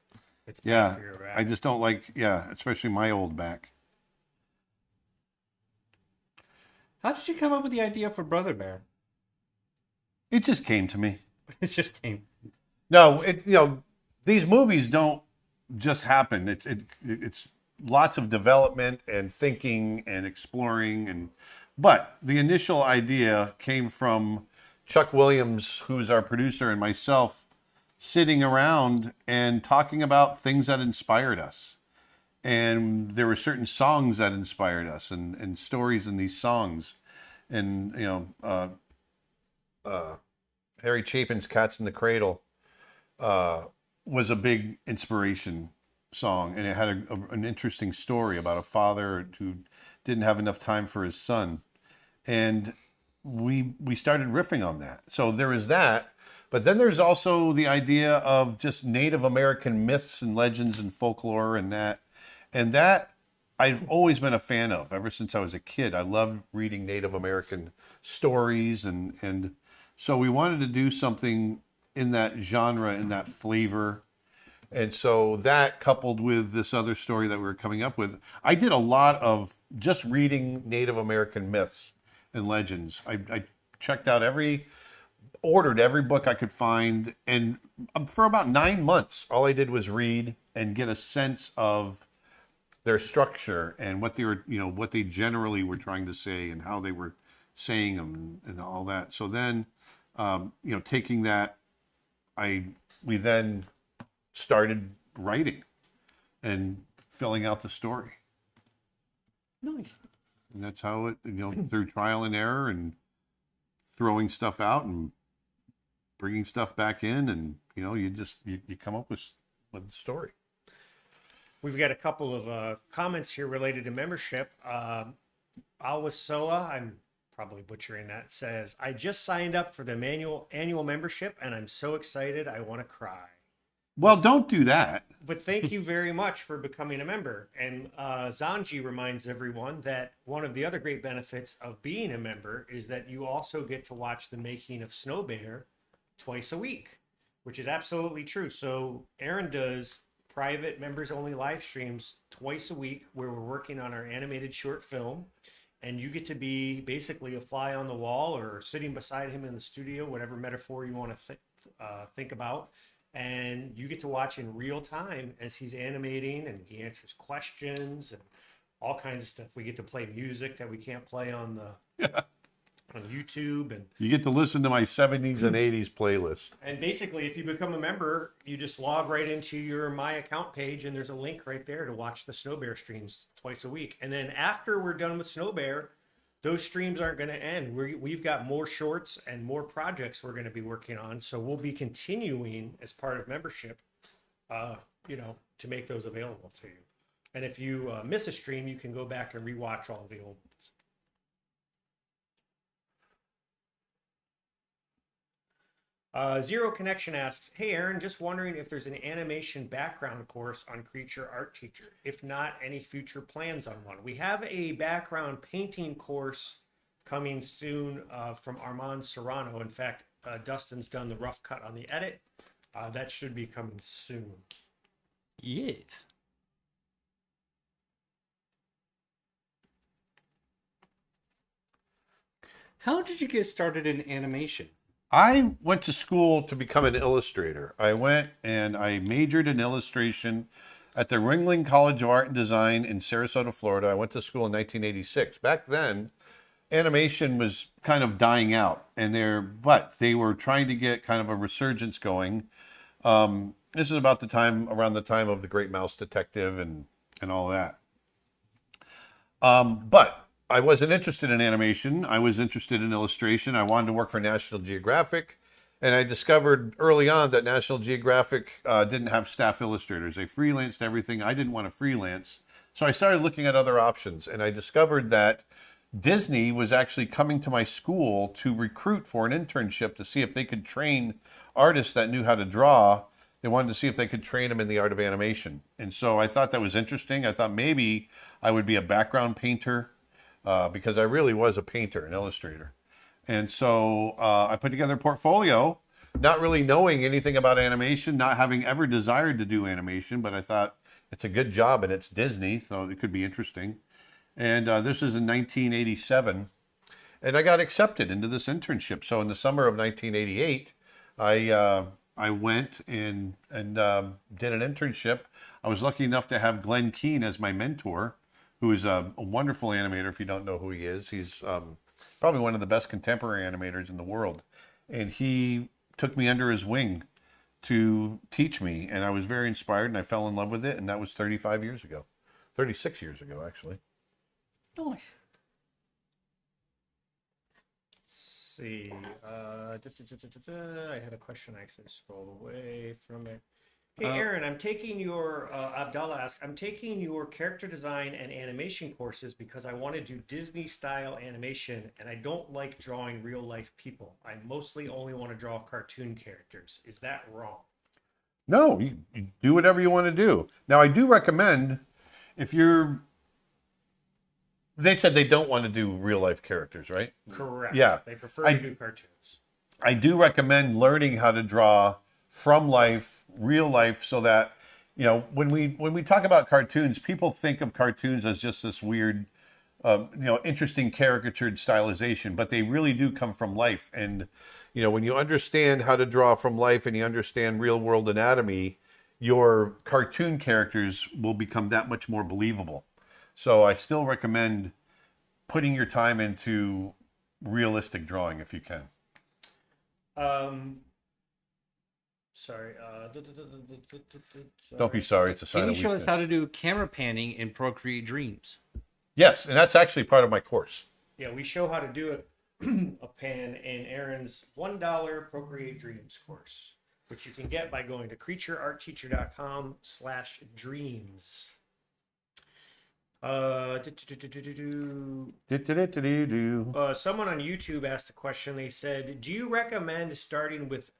S2: It's bad
S1: Yeah,
S2: for your back.
S1: I just don't like, especially my old back.
S3: How did you come up with the idea for Brother Bear?
S1: It just came to me.
S3: It just came.
S1: No, these movies don't just happen. It's lots of development and thinking and exploring, but the initial idea came from Chuck Williams, who's our producer, and myself sitting around and talking about things that inspired us. And there were certain songs that inspired us and stories in these songs. And, Harry Chapin's Cats in the Cradle was a big inspiration song. And it had an interesting story about a father who didn't have enough time for his son. And we started riffing on that. So there is that. But then there's also the idea of just Native American myths and legends and folklore and that. And that I've always been a fan of ever since I was a kid. I love reading Native American stories. And so we wanted to do something in that genre, in that flavor. And so that coupled with this other story that we were coming up with, I did a lot of just reading Native American myths and legends. I checked out ordered every book I could find. And for about 9 months, all I did was read and get a sense of their structure and what they were, what they generally were trying to say and how they were saying them and all that. So then, taking that, we then started writing and filling out the story.
S3: Nice.
S1: And that's how it, through trial and error and throwing stuff out and bringing stuff back in, and you come up with the story.
S2: We've got a couple of comments here related to membership. Awasoa, I'm probably butchering that, says, I just signed up for the annual membership and I'm so excited I want to cry.
S1: Well, don't do that.
S2: But thank you very much for becoming a member. And Zanji reminds everyone that one of the other great benefits of being a member is that you also get to watch the making of Snow Bear twice a week, which is absolutely true. So Aaron does private members only live streams twice a week where we're working on our animated short film, and you get to be basically a fly on the wall or sitting beside him in the studio, whatever metaphor you want to think about. And you get to watch in real time as he's animating, and he answers questions and all kinds of stuff. We get to play music that we can't play on YouTube, and
S1: You get to listen to my 70s and 80s playlist.
S2: and basically, if you become a member, you just log right into your My Account page, and there's a link right there to watch the Snow Bear streams twice a week. And then after we're done with Snow Bear, those streams aren't going to end. We've got more shorts and more projects we're going to be working on. So we'll be continuing as part of membership, to make those available to you. And if you miss a stream, you can go back and rewatch all the old ones. Zero Connection asks, hey Aaron, just wondering if there's an animation background course on Creature Art Teacher. If not, any future plans on one? We have a background painting course coming soon from Armand Serrano. In fact, Dustin's done the rough cut on the edit. That should be coming soon.
S3: Yes. How did you get started in animation?
S1: I went to school to become an illustrator. I went and I majored in illustration at the Ringling College of Art and Design in Sarasota, Florida. I went to school in 1986. Back then, animation was kind of dying out, but they were trying to get kind of a resurgence going. This is around the time of The Great Mouse Detective and all that. But I wasn't interested in animation. I was interested in illustration. I wanted to work for National Geographic. And I discovered early on that National Geographic didn't have staff illustrators. They freelanced everything. I didn't want to freelance. So I started looking at other options. And I discovered that Disney was actually coming to my school to recruit for an internship to see if they could train artists that knew how to draw. They wanted to see if they could train them in the art of animation. And so I thought that was interesting. I thought maybe I would be a background painter because I really was a painter, an illustrator. And so I put together a portfolio, not really knowing anything about animation, not having ever desired to do animation, but I thought it's a good job and it's Disney, so it could be interesting. And this is in 1987. And I got accepted into this internship. So in the summer of 1988, I went and did an internship. I was lucky enough to have Glenn Keane as my mentor, who is a wonderful animator. If you don't know who he is, he's probably one of the best contemporary animators in the world. And he took me under his wing to teach me. And I was very inspired and I fell in love with it. And that was 35 years ago, 36 years ago, actually.
S5: Nice.
S2: See, I had a question. I actually scrolled away from it. Hey, Aaron, I'm taking your Abdallah asks, I'm taking your character design and animation courses because I want to do Disney style animation and I don't like drawing real life people. I mostly only want to draw cartoon characters. Is that wrong?
S1: No, you do whatever you want to do. Now, I do recommend if you're. They said they don't want to do real life characters, right?
S2: Correct.
S1: Yeah.
S2: They prefer to do cartoons.
S1: I do recommend learning how to draw from life, real life, so that when we talk about cartoons, people think of cartoons as just this weird, interesting caricatured stylization, but they really do come from life. And when you understand how to draw from life and you understand real world anatomy, your cartoon characters will become that much more believable. So I still recommend putting your time into realistic drawing if you can.
S2: Sorry.
S1: Don't be sorry. It's a sign
S3: Can you
S1: of
S3: show us how to
S1: weakness.
S3: do camera panning in Procreate Dreams?
S1: Yes, and that's actually part of my course.
S2: Yeah, we show how to do it a pan in Aaron's $1 Procreate Dreams course, which you can get by going to creatureartteacher.com/dreams. Someone on YouTube asked a question. They said, "Do you recommend starting with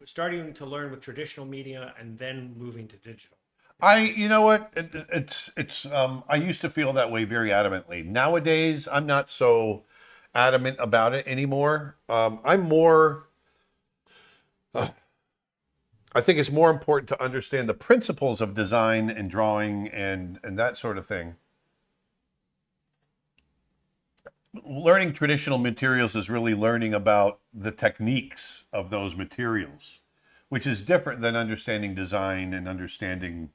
S2: starting to learn with traditional media and then moving to digital?"
S1: You know what? It's. I used to feel that way very adamantly. Nowadays, I'm not so adamant about it anymore. I'm more. I think it's more important to understand the principles of design and drawing and that sort of thing. Learning traditional materials is really learning about the techniques of those materials, which is different than understanding design and understanding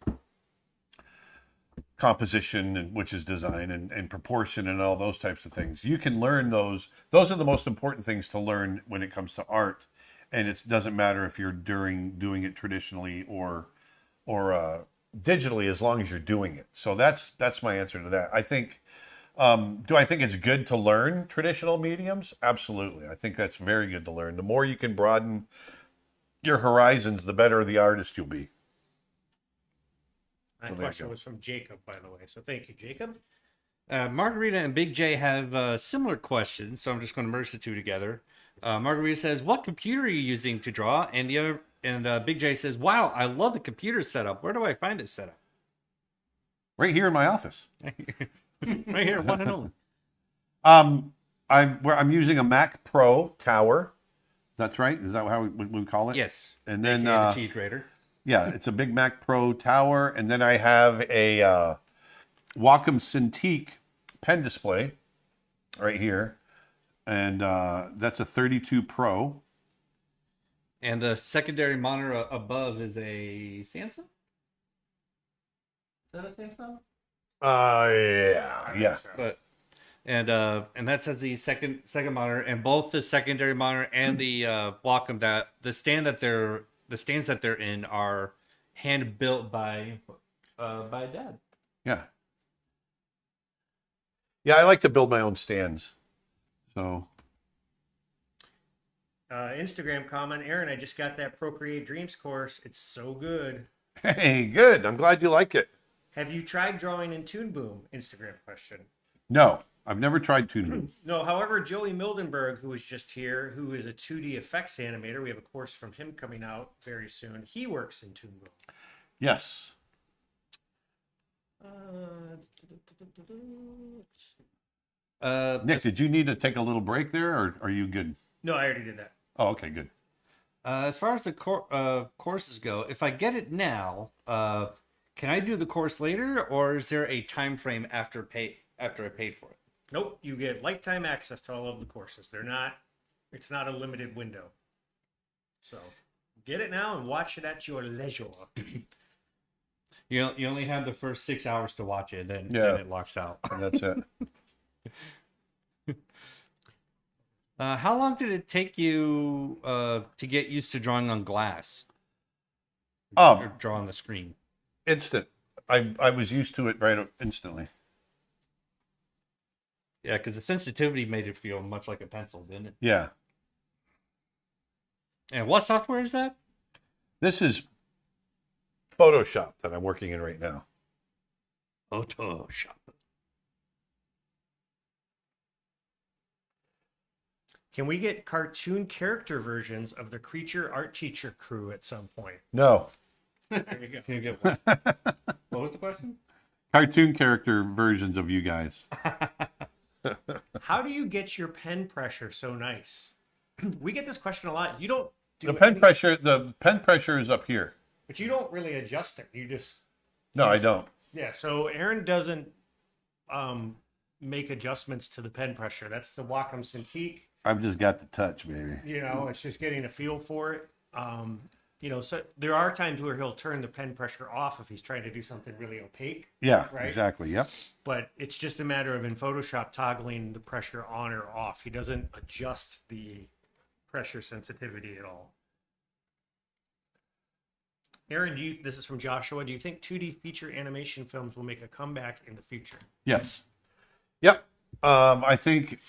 S1: composition, which is design, and proportion and all those types of things. You can learn those. Those are the most important things to learn when it comes to art. And it doesn't matter if you're doing it traditionally or digitally, as long as you're doing it. So that's my answer to that. I think. Do I think it's good to learn traditional mediums? Absolutely. I think that's very good to learn. The more you can broaden your horizons, the better the artist you'll be.
S2: That question was from Jacob, by the way. So thank you, Jacob.
S3: Margarita and Big J have a similar question, so I'm just going to merge the two together. Margarita says, "What computer are you using to draw?" And Big J says, "Wow, I love the computer setup. Where do I find this setup?"
S1: Right here in my office.
S3: Right here, one and only.
S1: I'm using a Mac Pro Tower. That's right. Is that how we call it?
S3: Yes.
S1: And then
S3: the cheese grater.
S1: yeah, it's a big Mac Pro Tower, and then I have a Wacom Cintiq pen display right here, and that's a 32 Pro.
S3: And the secondary monitor above is a Samsung? Is that a Samsung?
S1: Yeah.
S3: But and that says the second monitor, and both the secondary monitor and the Wacom, that the stands that they're in are hand built by Dad.
S1: Yeah. Yeah, I like to build my own stands. So
S2: Instagram comment, Aaron, I just got that Procreate Dreams course. It's so good.
S1: hey, good. I'm glad you like it.
S2: Have you tried drawing in Toon Boom? Instagram question.
S1: No, I've never tried Toon Boom.
S2: No, however, Joey Mildenberg, who was just here, who is a 2D effects animator, we have a course from him coming out very soon. He works in Toon Boom.
S1: Yes. Nick, did you need to take a little break there, or are you good?
S2: No, I already did that.
S1: Oh, okay, good.
S3: As far as the courses go, if I get it now, can I do the course later, or is there a time frame after I paid for it?
S2: Nope, you get lifetime access to all of the courses. It's not a limited window. So get it now and watch it at your leisure.
S3: You only have the first 6 hours to watch it, then it locks out.
S1: And that's it.
S3: How long did it take you to get used to drawing on glass or draw on the screen?
S1: Instant. I was used to it right instantly.
S3: Yeah, because the sensitivity made it feel much like a pencil, didn't it?
S1: Yeah.
S3: And what software is that?
S1: This is Photoshop that I'm working in right now.
S3: Photoshop.
S2: Can we get cartoon character versions of the Creature Art Teacher crew at some point?
S1: No.
S2: There you go.
S3: Can you get one? What was the question?
S1: Cartoon character versions of you guys.
S2: How do you get your pen pressure so nice? We get this question a lot. You don't do
S1: The pen
S2: any-
S1: pressure is up here.
S2: but you don't really adjust it. You just
S1: No, I don't.
S2: yeah. So Aaron doesn't make adjustments to the pen pressure. That's the Wacom Cintiq.
S1: I've just got the touch, baby.
S2: You know, it's just getting a feel for it. You know, so there are times where he'll turn the pen pressure off if he's trying to do something really opaque,
S1: Yeah,
S2: Right.
S1: exactly. Yep.
S2: but it's just a matter of in Photoshop toggling the pressure on or off. He doesn't adjust the pressure sensitivity at all. Aaron, this is from Joshua. Do you think 2D feature animation films will make a comeback in the future?
S1: Yes. Yep. I think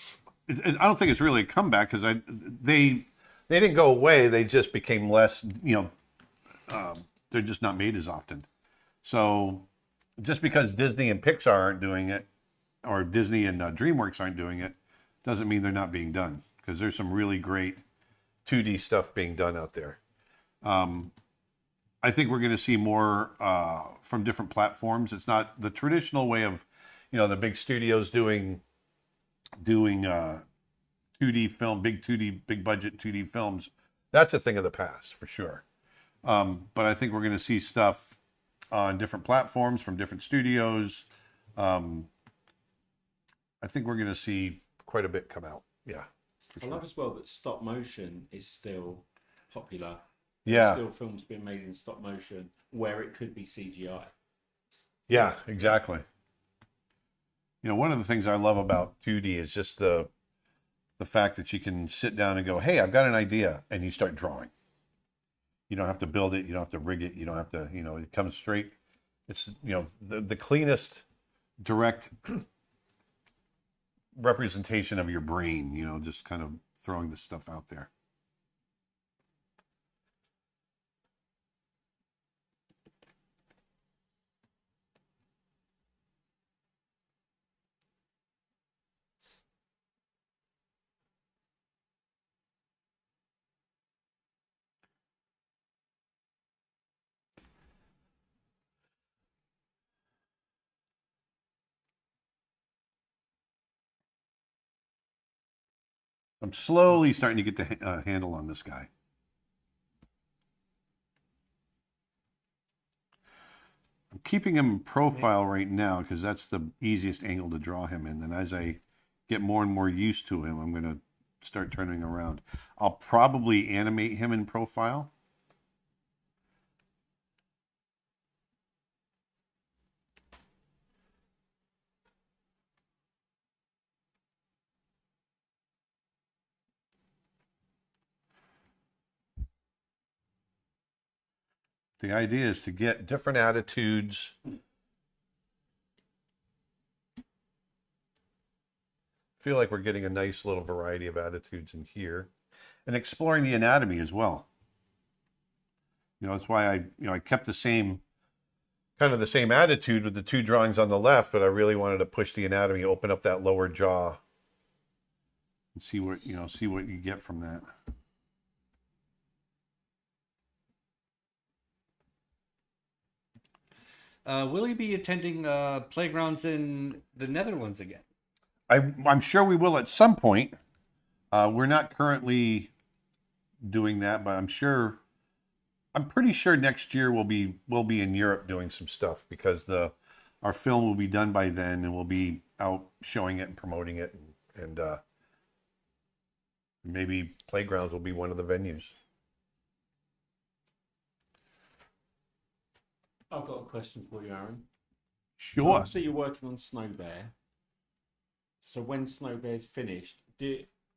S1: I don't think it's really a comeback because they didn't go away. They just became less. They're just not made as often. So just because Disney and Pixar aren't doing it, or Disney and DreamWorks aren't doing it, doesn't mean they're not being done. Because there's some really great 2D stuff being done out there. I think we're going to see more from different platforms. It's not the traditional way of, the big studios doing 2D film, big budget 2D films. That's a thing of the past for sure. But I think we're going to see stuff on different platforms from different studios. I think we're going to see quite a bit come out. Yeah.
S4: I love as well that stop motion is still popular.
S1: Yeah.
S4: Still films being made in stop motion where it could be CGI.
S1: Yeah, exactly. One of the things I love about 2D is just the fact that you can sit down and go, hey, I've got an idea, and you start drawing. You don't have to build it. You don't have to rig it. You don't have to, it comes straight. It's, the cleanest, direct representation of your brain, just kind of throwing this stuff out there. I'm slowly starting to get the handle on this guy. I'm keeping him in profile right now because that's the easiest angle to draw him in. And as I get more and more used to him, I'm going to start turning around. I'll probably animate him in profile. The idea is to get different attitudes. Feel like we're getting a nice little variety of attitudes in here, and exploring the anatomy as well. That's why I kept the same kind of the same attitude with the two drawings on the left, but I really wanted to push the anatomy, open up that lower jaw, and see what you get from that.
S3: Will you be attending playgrounds in the Netherlands again?
S1: I'm sure we will at some point. We're not currently doing that, but I'm pretty sure next year we'll be in Europe doing some stuff because our film will be done by then, and we'll be out showing it and promoting it, and maybe playgrounds will be one of the venues.
S4: I've got a question for you, Aaron.
S1: Sure.
S4: So you're working on Snow Bear. So when Snow Bear's finished,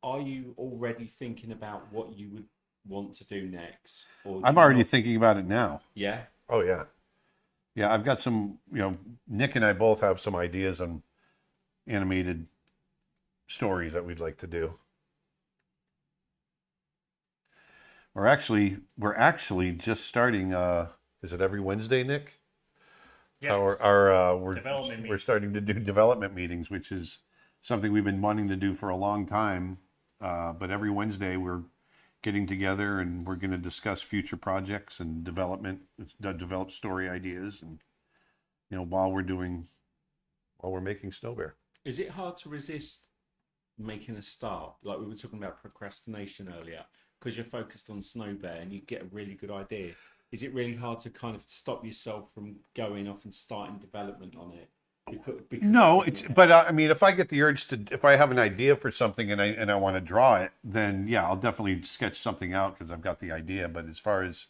S4: are you already thinking about what you would want to do next? Or
S1: I'm already thinking about it now.
S4: Yeah.
S1: Oh yeah. Yeah, I've got some, Nick and I both have some ideas on animated stories that we'd like to do. We're actually just starting, is it every Wednesday, Nick?
S2: Yes.
S1: We're
S2: Development meetings.
S1: starting to do development meetings, which is something we've been wanting to do for a long time. But every Wednesday we're getting together and we're going to discuss future projects and develop story ideas, and while we're making Snow Bear.
S4: Is it hard to resist making a start? Like we were talking about procrastination earlier, because you're focused on Snow Bear and you get a really good idea. Is it really hard to kind of stop yourself from going off and starting development on it?
S1: No, but I mean, if I get the urge if I have an idea for something and I want to draw it, then yeah, I'll definitely sketch something out because I've got the idea. But as far as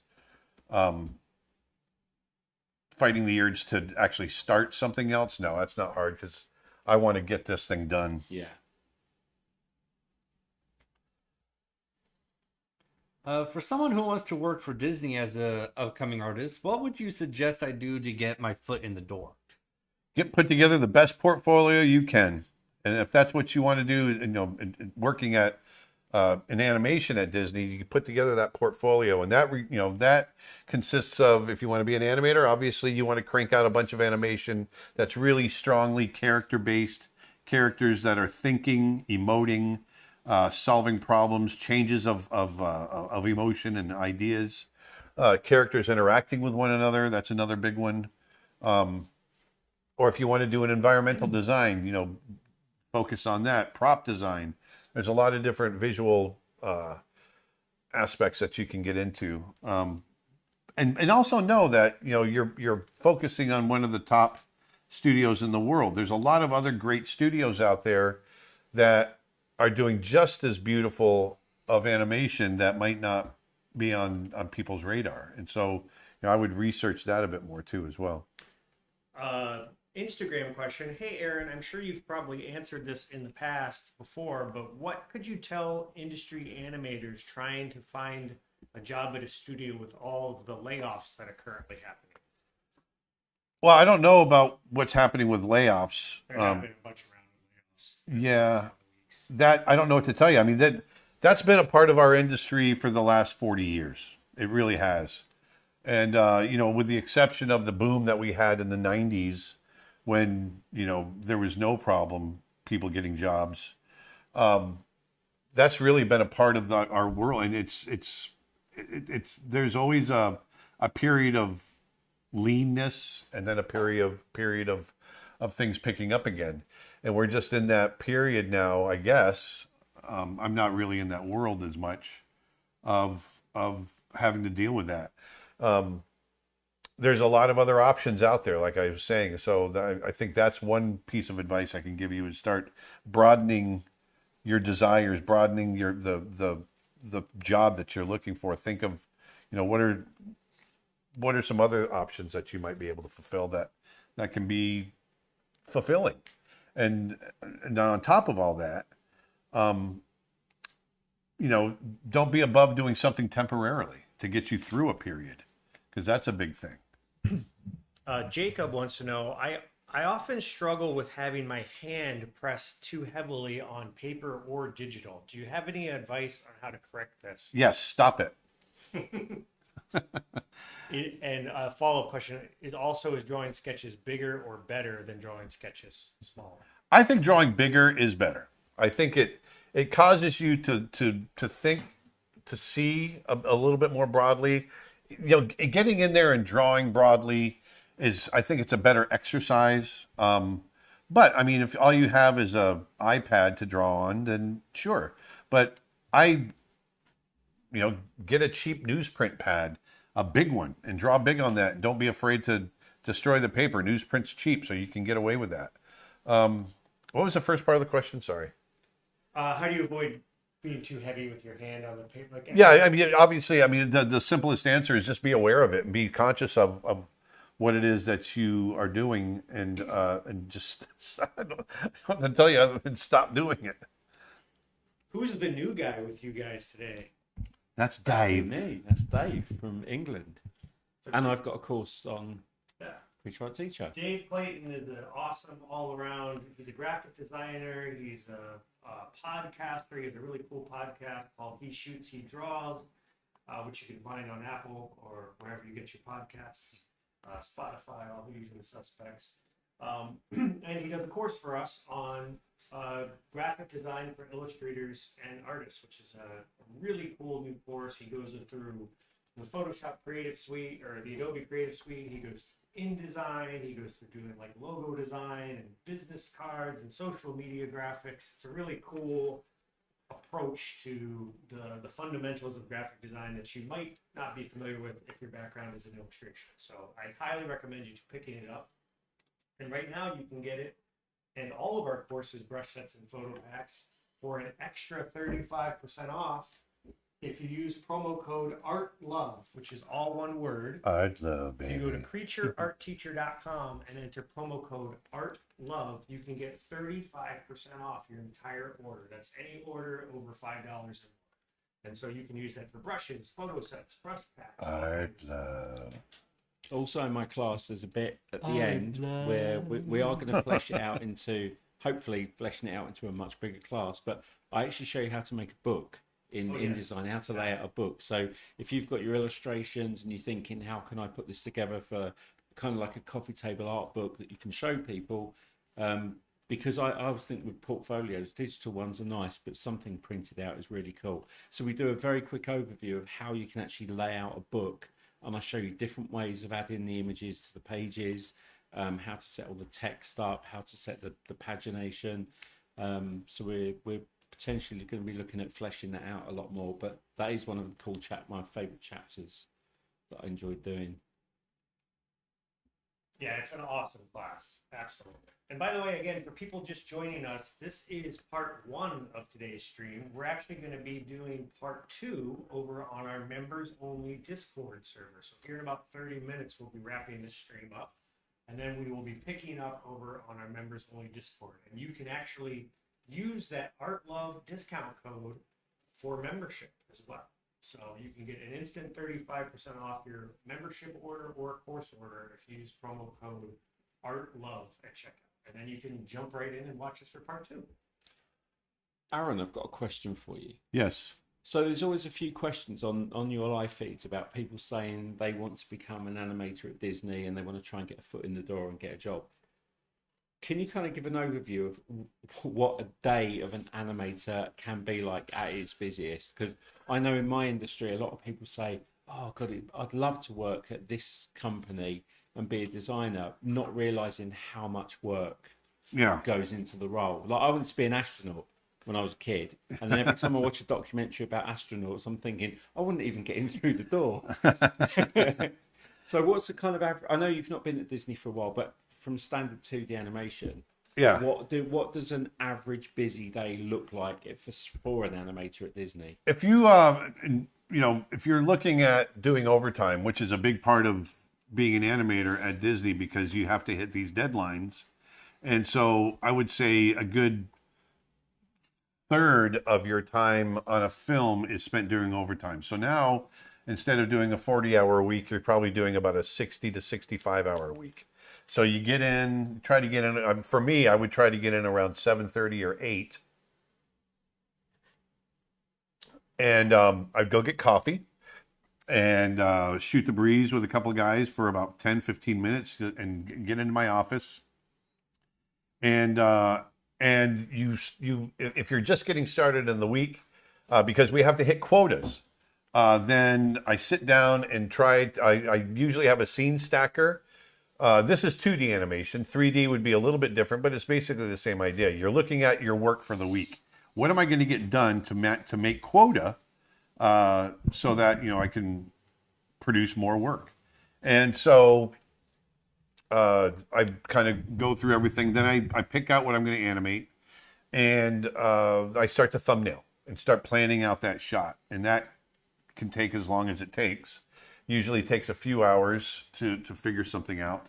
S1: fighting the urge to actually start something else, no, that's not hard because I want to get this thing done.
S4: Yeah.
S3: For someone who wants to work for Disney as a upcoming artist, what would you suggest I do to get my foot in the door?
S1: Put together the best portfolio you can, and if that's what you want to do, working at in animation at Disney, you can put together that portfolio, and that consists of, if you want to be an animator, obviously you want to crank out a bunch of animation that's really strongly character based, characters that are thinking, emoting, solving problems, changes of emotion and ideas, characters interacting with one another. That's another big one. Or if you want to do an environmental design, focus on that. Prop design. There's a lot of different visual aspects that you can get into, and also know that you're focusing on one of the top studios in the world. There's a lot of other great studios out there that are doing just as beautiful of animation that might not be on people's radar, and so I would research that a bit more too as well.
S2: Instagram question. Hey, Aaron, I'm sure you've probably answered this in the past before, but what could you tell industry animators trying to find a job at a studio with all of the layoffs that are currently happening?
S1: Well, I don't know about what's happening with layoffs.
S2: There have been a bunch of round of layoffs.
S1: Yeah, that I don't know what to tell you. I mean, that's been a part of our industry for the last 40 years. It really has. And, with the exception of the boom that we had in the 90s, when there was no problem people getting jobs, that's really been a part of our world, and it's there's always a period of leanness and then a period of things picking up again, and we're just in that period now, I guess. I'm not really in that world as much of having to deal with that. There's a lot of other options out there, like I was saying. So I think that's one piece of advice I can give you is start broadening your desires, broadening the job that you're looking for. Think of, what are some other options that you might be able to fulfill that can be fulfilling. And on top of all that, don't be above doing something temporarily to get you through a period, because that's a big thing.
S2: Jacob wants to know, I often struggle with having my hand pressed too heavily on paper or digital. Do you have any advice on how to correct this?
S1: Yes, stop it.
S2: And a follow-up question is drawing sketches bigger or better than drawing sketches smaller?
S1: I think drawing bigger is better. I think it causes you to think, to see a little bit more broadly. Getting in there and drawing broadly is, I think it's a better exercise. But I mean, if all you have is a iPad to draw on, then sure. But get a cheap newsprint pad, a big one, and draw big on that. Don't be afraid to destroy the paper. Newsprint's cheap, so you can get away with that. What was the first part of the question? Sorry.
S2: How do you avoid being too heavy with your hand on the paper?
S1: Yeah, I mean, obviously, I mean, the simplest answer is just be aware of it and be conscious of what it is that you are doing, and just I don't know to tell you other than stop doing it.
S2: Who's the new guy with you guys today?
S1: That's
S4: Dave.
S1: Dave.
S4: Me. That's Dave from England. And I've got a course on
S2: Yeah.
S4: Creature Art Teacher.
S2: Dave Clayton is an awesome all-around. He's a graphic designer. He's a podcaster. He has a really cool podcast called He Shoots, He Draws, which you can find on Apple or wherever you get your podcasts, Spotify, all the usual suspects. And he does a course for us on graphic design for illustrators and artists, which is a really cool new course. He goes through the Photoshop Creative Suite or the Adobe Creative Suite. He goes InDesign. He goes through doing like logo design and business cards and social media graphics. It's a really cool approach to the fundamentals of graphic design that you might not be familiar with if your background is in illustration. So I highly recommend you picking it up. And right now you can get it and all of our courses, brush sets and photo packs, for an extra 35% off if you use promo code ARTLOVE, which is all one word.
S1: Art love,
S2: If you go to
S1: baby.
S2: creatureartteacher.com and enter promo code ARTLOVE, you can get 35% off your entire order. That's any order over $5 and more. And so you can use that for brushes, photo sets, brush packs.
S1: Art love.
S4: Also in my class, there's a bit at the end where we are going to flesh it out into, hopefully fleshing it out into a much bigger class. But I actually show you how to make a book in InDesign, how to lay out a book. So if you've got your illustrations and you're thinking, how can I put this together for kind of like a coffee table art book that you can show people? Because I would think with portfolios, digital ones are nice, but something printed out is really cool. So we do a very quick overview of how you can actually lay out a book. And I show you different ways of adding the images to the pages, how to set all the text up, how to set the pagination. So we're potentially going to be looking at fleshing that out a lot more. But that is one of the cool my favourite chapters that I enjoyed doing.
S2: Yeah, it's an awesome class. Absolutely. And by the way, again, for people just joining us, this is part 1 of today's stream. We're actually going to be doing part 2 over on our members only Discord server. So here in about 30 minutes, we'll be wrapping this stream up. And then we will be picking up over on our members only Discord. And you can actually use that ArtLove discount code for membership as well. So you can get an instant 35% off your membership order or course order if you use promo code ARTLOVE at checkout. And then you can jump right in and watch us for part 2.
S4: Aaron, I've got a question for you.
S1: Yes.
S4: So there's always a few questions on your live feeds about people saying they want to become an animator at Disney and they want to try and get a foot in the door and get a job. Can you kind of give an overview of what a day of an animator can be like at its busiest? Because I know in my industry, a lot of people say, oh, God, I'd love to work at this company and be a designer, not realizing how much work goes into the role. Like, I wanted to be an astronaut when I was a kid. And then every time I watch a documentary about astronauts, I'm thinking, I wouldn't even get in through the door. So what's the kind of average? I know you've not been at Disney for a while, but from standard 2D animation,
S1: Yeah.
S4: what does an average busy day look like for an animator at Disney?
S1: If you if you're looking at doing overtime, which is a big part of being an animator at Disney because you have to hit these deadlines, and so I would say a good third of your time on a film is spent doing overtime. So now, instead of doing a 40-hour week, you're probably doing about a 60 to 65-hour week. So you get in, try to get in. For me, I would try to get in around 7:30 or 8. And I'd go get coffee. shoot the breeze with a couple of guys for about 10, 15 minutes and get into my office. And you if you're just getting started in the week, because we have to hit quotas, then I sit down and I usually have a scene stacker. This is 2D animation. 3D would be a little bit different, but it's basically the same idea. You're looking at your work for the week. What am I going to get done to make quota, so that I can produce more work? And so I kind of go through everything. Then I pick out what I'm going to animate, and I start to thumbnail and start planning out that shot. And that can take as long as it takes. Usually takes a few hours to figure something out.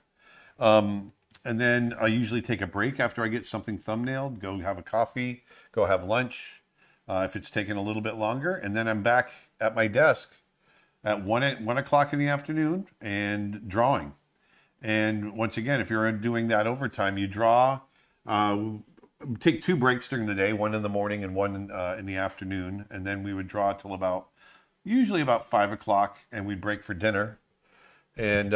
S1: And then I usually take a break after I get something thumbnailed, go have a coffee, go have lunch, if it's taken a little bit longer. And then I'm back at my desk at 1 o'clock in the afternoon and drawing. And once again, if you're doing that overtime, you draw, take 2 breaks during the day, one in the morning and one in the afternoon. And then we would draw till usually about 5 o'clock, and we'd break for dinner. And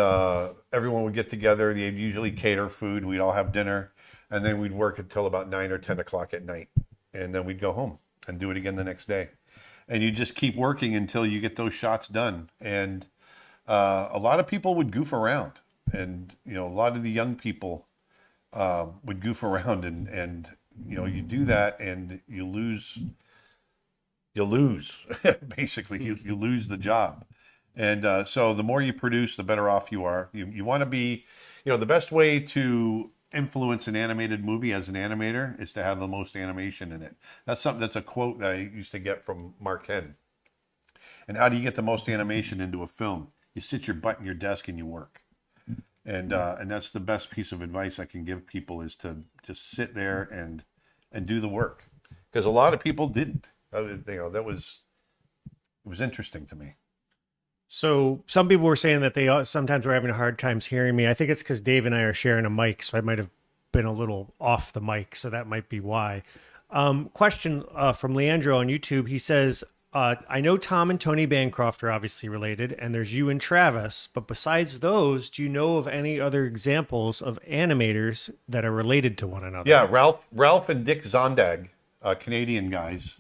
S1: everyone would get together. They'd usually cater food. We'd all have dinner. And then we'd work until about 9 or 10 o'clock at night. And then we'd go home and do it again the next day. And you just keep working until you get those shots done. And a lot of people would goof around. And, a lot of the young people would goof around. And you do that and you lose, basically. You lose the job. And so the more you produce, the better off you are. You want to be, the best way to influence an animated movie as an animator is to have the most animation in it. That's a quote that I used to get from Mark Henn. And how do you get the most animation into a film? You sit your butt in your desk and you work. And that's the best piece of advice I can give people, is to just sit there and do the work. Because a lot of people didn't. It was interesting to me.
S2: So some people were saying that they sometimes were having a hard times hearing me. I think it's because Dave and I are sharing a mic, so I might have been a little off the mic, so that might be why. Question from Leandro on YouTube. He says, I know Tom and Tony Bancroft are obviously related, and there's you and Travis, but besides those, do you know of any other examples of animators that are related to one another?
S1: Yeah, Ralph and Dick Zondag, Canadian guys.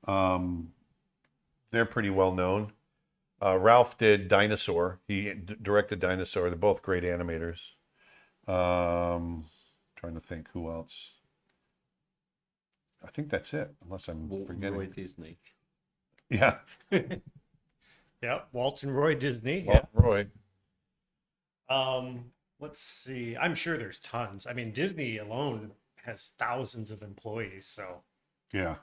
S1: They're pretty well known. Ralph did Dinosaur. He directed Dinosaur. They're both great animators. Trying to think who else. I think that's it, unless I'm forgetting.
S4: Roy Disney.
S1: Yeah.
S2: Yep, Walt and Roy Disney.
S1: Walt Roy.
S2: Let's see. I'm sure there's tons. I mean, Disney alone has thousands of employees, so.
S1: Yeah.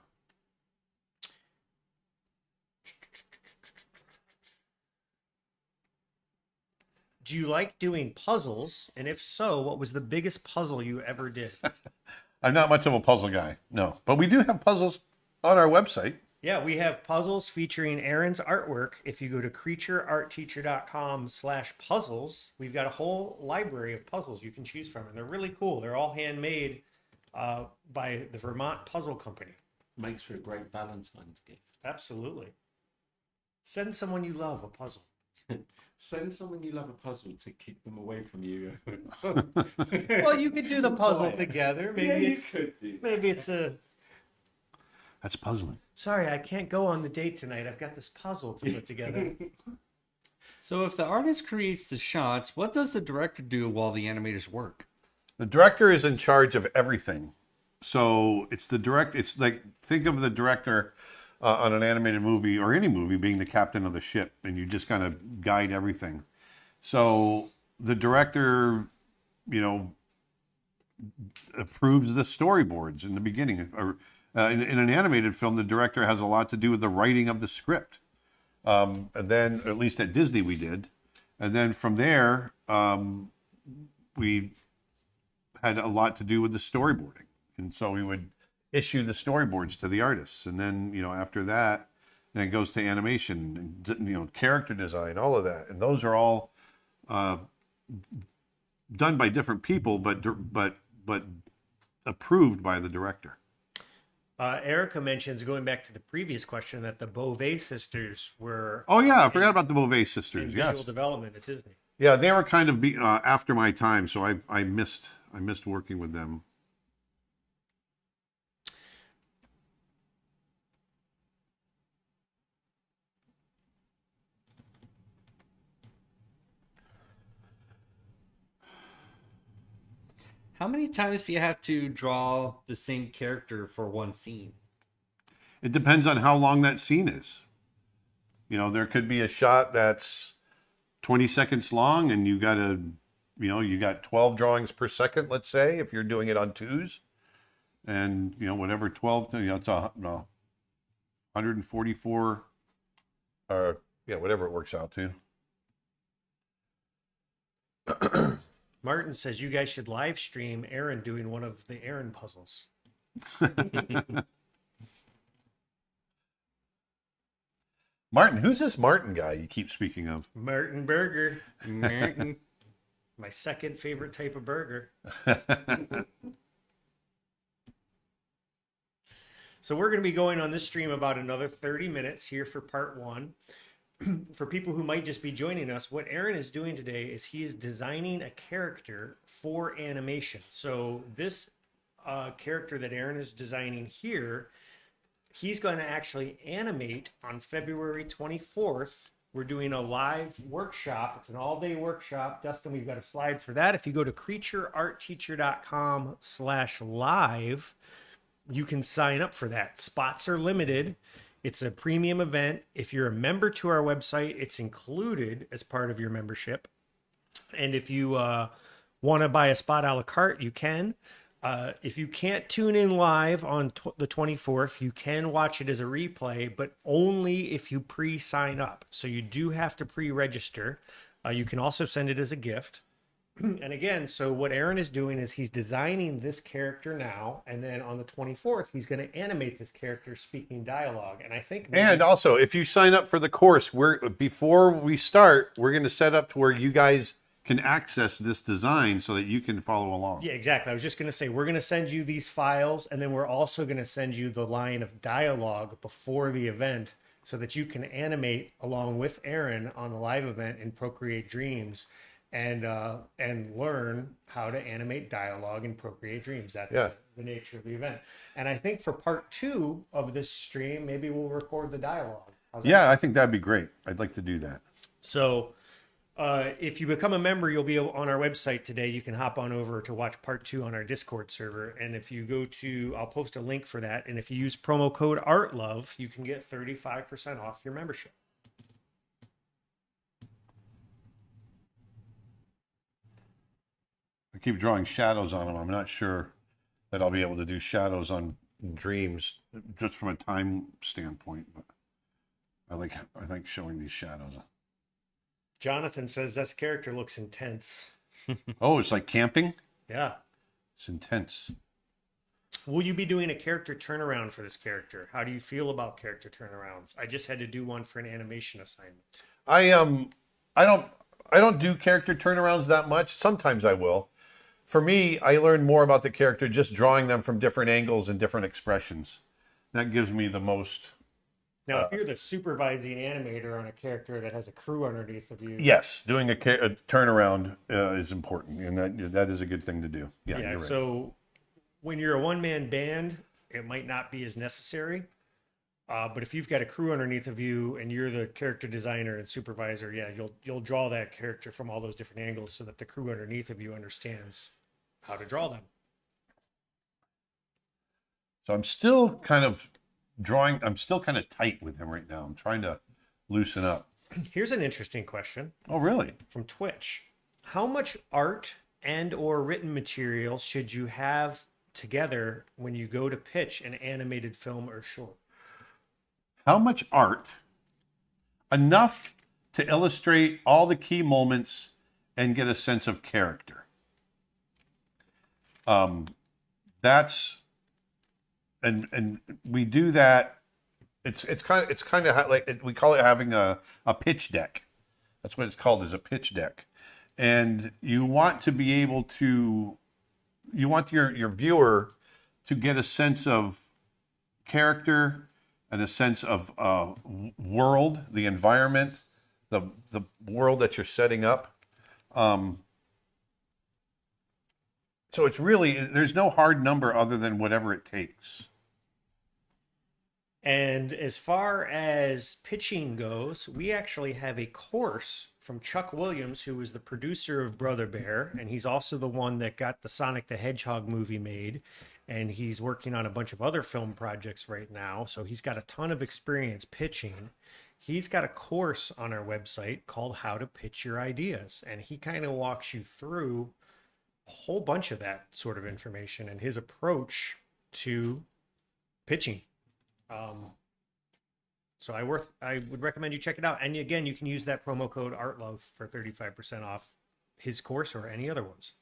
S2: Do you like doing puzzles? And if so, what was the biggest puzzle you ever did?
S1: I'm not much of a puzzle guy, no. But we do have puzzles on our website.
S2: Yeah, we have puzzles featuring Aaron's artwork. If you go to creatureartteacher.com/puzzles, we've got a whole library of puzzles you can choose from. And they're really cool. They're all handmade by the Vermont Puzzle Company.
S4: Makes for a great Valentine's gift.
S2: Absolutely. Send someone you love a puzzle.
S4: Send someone you love a puzzle to keep them away from you.
S2: Well, you could do the puzzle together. Maybe
S4: maybe
S2: it's a...
S1: That's puzzling.
S2: Sorry, I can't go on the date tonight. I've got this puzzle to put together.
S3: So if the artist creates the shots, what does the director do while the animators work?
S1: The director is in charge of everything. So it's like, think of the director on an animated movie or any movie being the captain of the ship, and you just kind of guide everything. So the director, approves the storyboards in the beginning. Or in an animated film, the director has a lot to do with the writing of the script. And then, at least at Disney, we did. And then from there, we had a lot to do with the storyboarding. And so we would issue the storyboards to the artists. And then, after that, then it goes to animation and, character design, all of that. And those are all done by different people, but approved by the director.
S2: Erica mentions, going back to the previous question, that the Beauvais sisters were
S1: Oh yeah, I forgot about the Beauvais
S2: in
S1: sisters.
S2: visual
S1: Yes.
S2: development at Disney.
S1: Yeah, they were kind of after my time, so I missed working with them.
S3: How many times do you have to draw the same character for one scene?
S1: It depends on how long that scene is. You know, there could be a shot that's 20 seconds long, and you got 12 drawings per second. Let's say if you're doing it on twos, and whatever 12, it's 144, or whatever it works out to.
S2: Martin says you guys should live stream Aaron doing one of the Aaron puzzles.
S1: Martin, who's this Martin guy you keep speaking of?
S2: Martin Burger,
S3: Martin.
S2: my second favorite type of burger. So we're going to be going on this stream about another 30 minutes here for part one. For people who might just be joining us, what Aaron is doing today is he is designing a character for animation. So this character that Aaron is designing here, he's going to actually animate on February 24th. We're doing a live workshop. It's an all-day workshop. Dustin, we've got a slide for that. If you go to creatureartteacher.com/live, you can sign up for that. Spots are limited. It's a premium event. If you're a member to our website, it's included as part of your membership. And if you want to buy a spot a la carte, you can. If you can't tune in live on the 24th, you can watch it as a replay, but only if you pre-sign up. So you do have to pre-register. You can also send it as a gift. And again, so what Aaron is doing is he's designing this character now, and then on the 24th, he's going to animate this character speaking dialogue. And I think
S1: And also, if you sign up for the course, before we start, we're going to set up to where you guys can access this design so that you can follow along.
S2: yeah, exactly. I was just going to say, we're going to send you these files, and then we're also going to send you the line of dialogue before the event so that you can animate along with Aaron on the live event in Procreate Dreams and learn how to animate dialogue in Procreate Dreams. That's
S1: Yeah.
S2: the nature of the event. And I think for part 2 of this stream, maybe we'll record the dialogue. How's that?
S1: Yeah, I think that'd be great. I'd like to do that.
S2: So if you become a member, you'll be on our website today. You can hop on over to watch part 2 on our Discord server. And if you go to, I'll post a link for that. And if you use promo code ARTLOVE, you can get 35% off your membership.
S1: I keep drawing shadows on them. I'm not sure that I'll be able to do shadows on dreams just from a time standpoint, but I like showing these shadows.
S2: Jonathan says this character looks intense.
S1: Oh, it's like camping.
S2: Yeah.
S1: It's intense.
S2: Will you be doing a character turnaround for this character? How do you feel about character turnarounds? I just had to do one for an animation assignment.
S1: I don't do character turnarounds that much. Sometimes I will. For me, I learn more about the character just drawing them from different angles and different expressions. That gives me the most.
S2: Now, if you're the supervising animator on a character that has a crew underneath of you,
S1: Yes, doing a turnaround is important, and that is a good thing to do. Yeah,
S2: yeah.
S1: you're right.
S2: So when you're a one-man band, it might not be as necessary. But if you've got a crew underneath of you and you're the character designer and supervisor, yeah, you'll draw that character from all those different angles so that the crew underneath of you understands how to draw them.
S1: So I'm still kind of tight with him right now. I'm trying to loosen up.
S2: Here's an interesting question
S1: Oh, really?
S2: from Twitch. How much art and or written material should you have together when you go to pitch an animated film or short?
S1: How much art? Enough to illustrate all the key moments and get a sense of character. That's and we do that. It's kind of like we call it having a pitch deck. That's what it's called, is a pitch deck. And you want to be able to, you want your viewer to get a sense of character and a sense of world, the environment, the world that you're setting up. So it's really, there's no hard number other than whatever it takes.
S2: And as far as pitching goes, we actually have a course from Chuck Williams, who was the producer of Brother Bear, and he's also the one that got the Sonic the Hedgehog movie made. And he's working on a bunch of other film projects right now. So he's got a ton of experience pitching. He's got a course on our website called How to Pitch Your Ideas. And he kind of walks you through a whole bunch of that sort of information and his approach to pitching. So I would recommend you check it out. And again, you can use that promo code ARTLOVE for 35% off his course or any other ones.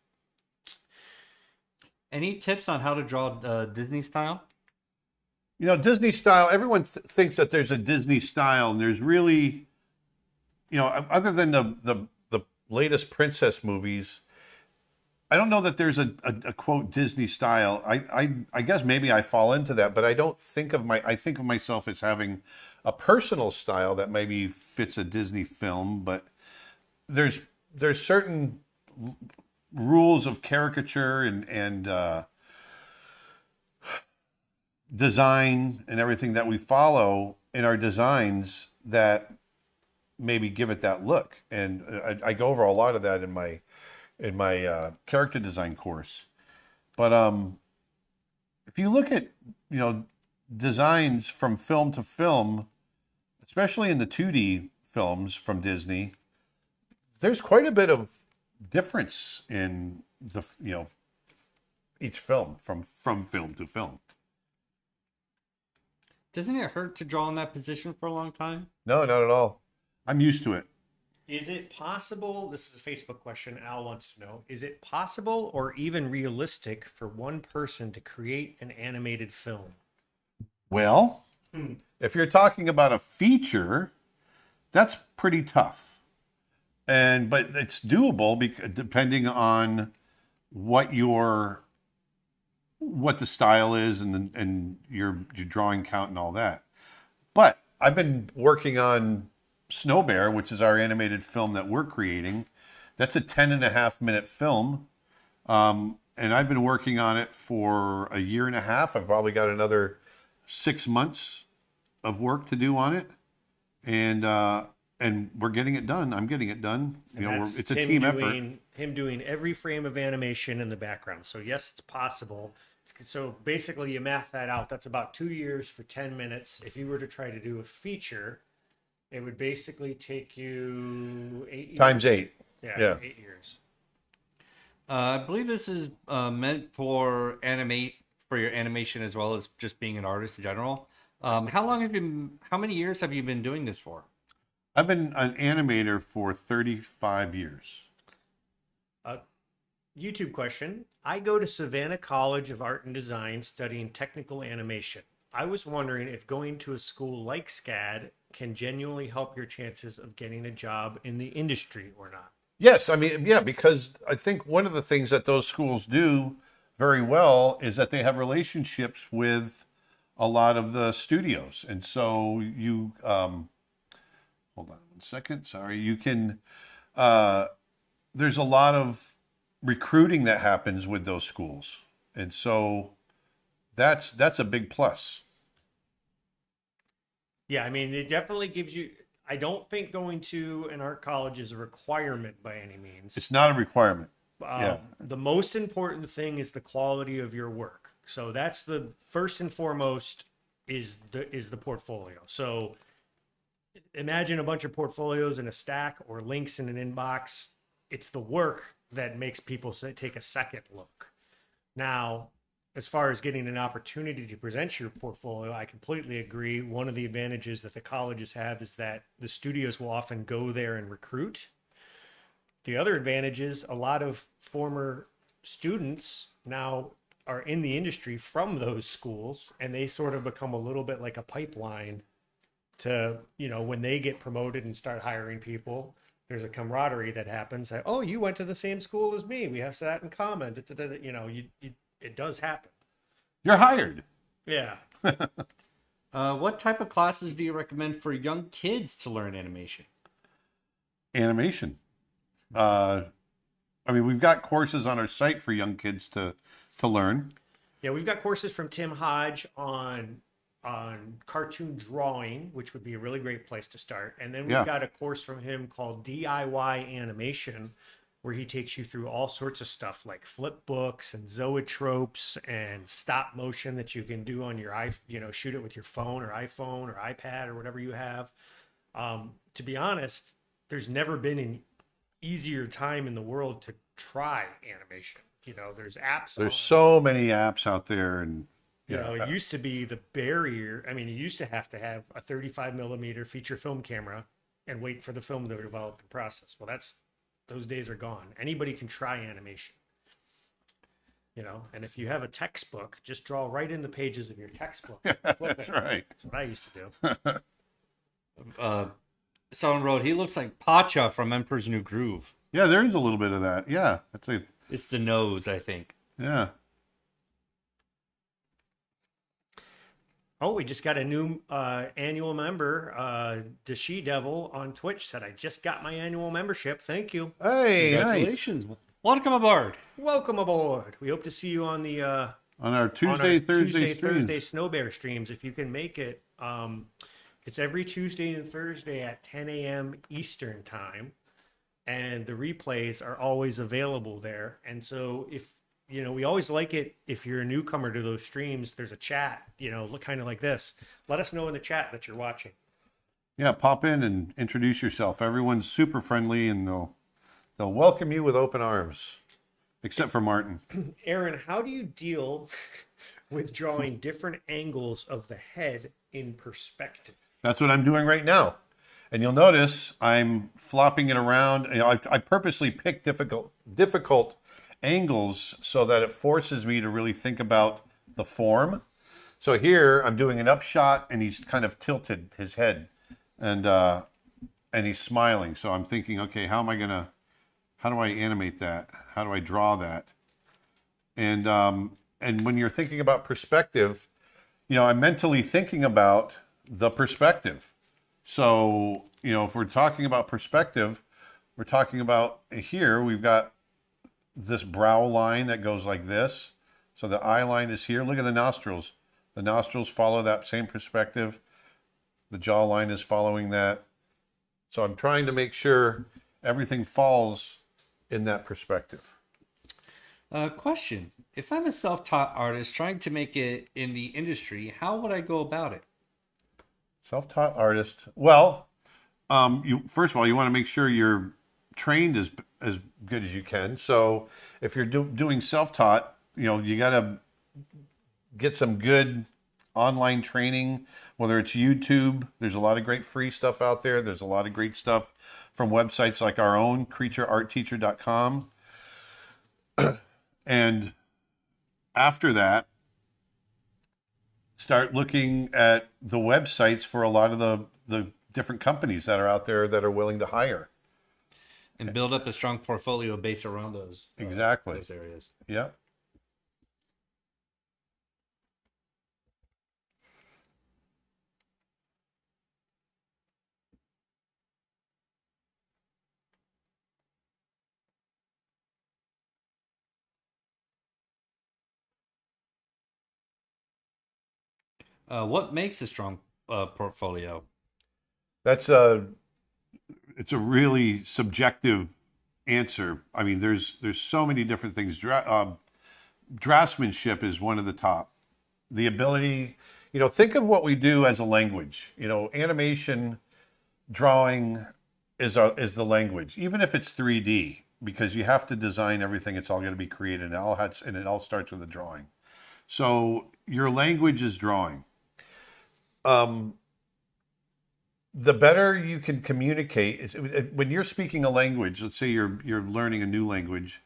S3: Any tips on how to draw Disney style?
S1: You know, Disney style, everyone thinks that there's a Disney style, and there's really, you know, other than the latest princess movies, I don't know that there's a quote Disney style. I guess maybe I fall into that, but I don't think of I think of myself as having a personal style that maybe fits a Disney film, but there's certain rules of caricature and design and everything that we follow in our designs that maybe give it that look. And I go over a lot of that in my character design course. But if you look at, you know, designs from film to film, especially in the 2D films from Disney, there's quite a bit of difference in the, you know, each film from film to film.
S3: Doesn't it hurt to draw in that position for a long time?
S1: No, not at all. I'm used to it.
S2: Is it possible? This is a Facebook question. Al wants to know. Is it possible or even realistic for one person to create an animated film?
S1: Well, if you're talking about a feature, that's pretty tough. But it's doable depending on what the style is and your drawing count and all that. But I've been working on Snow Bear, which is our animated film that we're creating. That's a 10.5-minute film. And I've been working on it for a year and a half. I've probably got another 6 months of work to do on it. And we're getting it done. I'm getting it done. You know, it's a team effort.
S2: Him doing every frame of animation in the background. So yes, it's possible. So basically, you math that out. That's about 2 years for 10 minutes. If you were to try to do a feature, it would basically take you 8 years.
S1: Times 8.
S2: Yeah. 8 years.
S3: I believe this is meant for your animation as well as just being an artist in general. How many years have you been doing this for?
S1: I've been an animator for 35 years.
S2: YouTube question. I go to Savannah College of Art and Design studying technical animation. I was wondering if going to a school like SCAD can genuinely help your chances of getting a job in the industry or not.
S1: Yes, I mean, yeah, because I think one of the things that those schools do very well is that they have relationships with a lot of the studios. And so you, hold on 1 second, sorry, you can, there's a lot of recruiting that happens with those schools. And so that's a big plus.
S2: Yeah, I mean, it definitely gives you, I don't think going to an art college is a requirement by any means.
S1: It's not a requirement. Yeah.
S2: The most important thing is the quality of your work. So that's the first and foremost is the portfolio. So imagine a bunch of portfolios in a stack or links in an inbox. It's the work that makes people take a second look. Now, as far as getting an opportunity to present your portfolio, I completely agree. One of the advantages that the colleges have is that the studios will often go there and recruit. The other advantage is a lot of former students now are in the industry from those schools, and they sort of become a little bit like a pipeline to, you know, when they get promoted and start hiring people, there's a camaraderie that happens. That, oh, you went to the same school as me. We have that in common. You know, it does happen.
S1: You're hired.
S2: Yeah.
S3: What type of classes do you recommend for young kids to learn animation?
S1: Animation. I mean, we've got courses on our site for young kids to learn.
S2: Yeah, we've got courses from Tim Hodge on cartoon drawing, which would be a really great place to start. And then we've
S1: Yeah.
S2: got a course from him called DIY animation, where he takes you through all sorts of stuff like flip books and zoetropes and stop motion that you can do on your shoot it with your phone or iPhone or iPad or whatever you have. To be honest, there's never been an easier time in the world to try animation. There's apps.
S1: There's
S2: on-
S1: so many apps out there, and
S2: it used to be the barrier. I mean, you used to have a 35 millimeter feature film camera and wait for the film to develop and process. Well, those days are gone. Anybody can try animation. And if you have a textbook, just draw right in the pages of your textbook. Flip
S1: that's
S2: it.
S1: right.
S2: That's what I used to do.
S3: Stone Road, he looks like Pacha from Emperor's New Groove.
S1: Yeah, there is a little bit of that. Yeah, that's it.
S3: It's the nose, I think.
S1: Yeah.
S2: Oh, we just got a new annual member. The She Devil on Twitch said, "I just got my annual membership. Thank you.
S1: Hey, nice.
S3: Congratulations. Welcome aboard.
S2: Welcome aboard. We hope to see you on the
S1: On our
S2: on
S1: Tuesday,
S2: our
S1: Thursday stream.
S2: Thursday Snow Bear streams if you can make it. It's every Tuesday and Thursday at 10 a.m. Eastern time, and the replays are always available there. And so we always like it if you're a newcomer to those streams. There's a chat, look kind of like this. Let us know in the chat that you're watching.
S1: Yeah, pop in and introduce yourself. Everyone's super friendly, and they'll welcome you with open arms, except for Martin.
S2: Aaron, how do you deal with drawing different angles of the head in perspective?
S1: That's what I'm doing right now. And you'll notice I'm flopping it around. I purposely pick difficult angles so that it forces me to really think about the form. So here I'm doing an upshot, and he's kind of tilted his head, and he's smiling. So I'm thinking, okay, how do I animate that? How do I draw that? And when you're thinking about perspective, I'm mentally thinking about the perspective. So, if we're talking about perspective, we're talking about here, we've got this brow line that goes like this. So the eye line is here. Look at the nostrils. The nostrils follow that same perspective. The jaw line is following that. So I'm trying to make sure everything falls in that perspective.
S3: Question. If I'm a self-taught artist trying to make it in the industry, how would I go about it?
S1: Self-taught artist. Well, first of all, you want to make sure you're trained as good as you can. So if you're doing self-taught, you got to get some good online training, whether it's YouTube. There's a lot of great free stuff out there. There's a lot of great stuff from websites like our own, creatureartteacher.com. And after that, start looking at the websites for a lot of the different companies that are out there that are willing to hire.
S3: And build up a strong portfolio based around those
S1: Exactly.
S3: those areas.
S1: Yeah.
S3: What makes a strong portfolio?
S1: It's a really subjective answer. I mean, there's so many different things. Draftsmanship is one of the top. The ability, think of what we do as a language. Animation, drawing is the language, even if it's 3D, because you have to design everything. It's all going to be created, and it all starts with a drawing. So your language is drawing. The better you can communicate, when you're speaking a language, let's say you're learning a new language,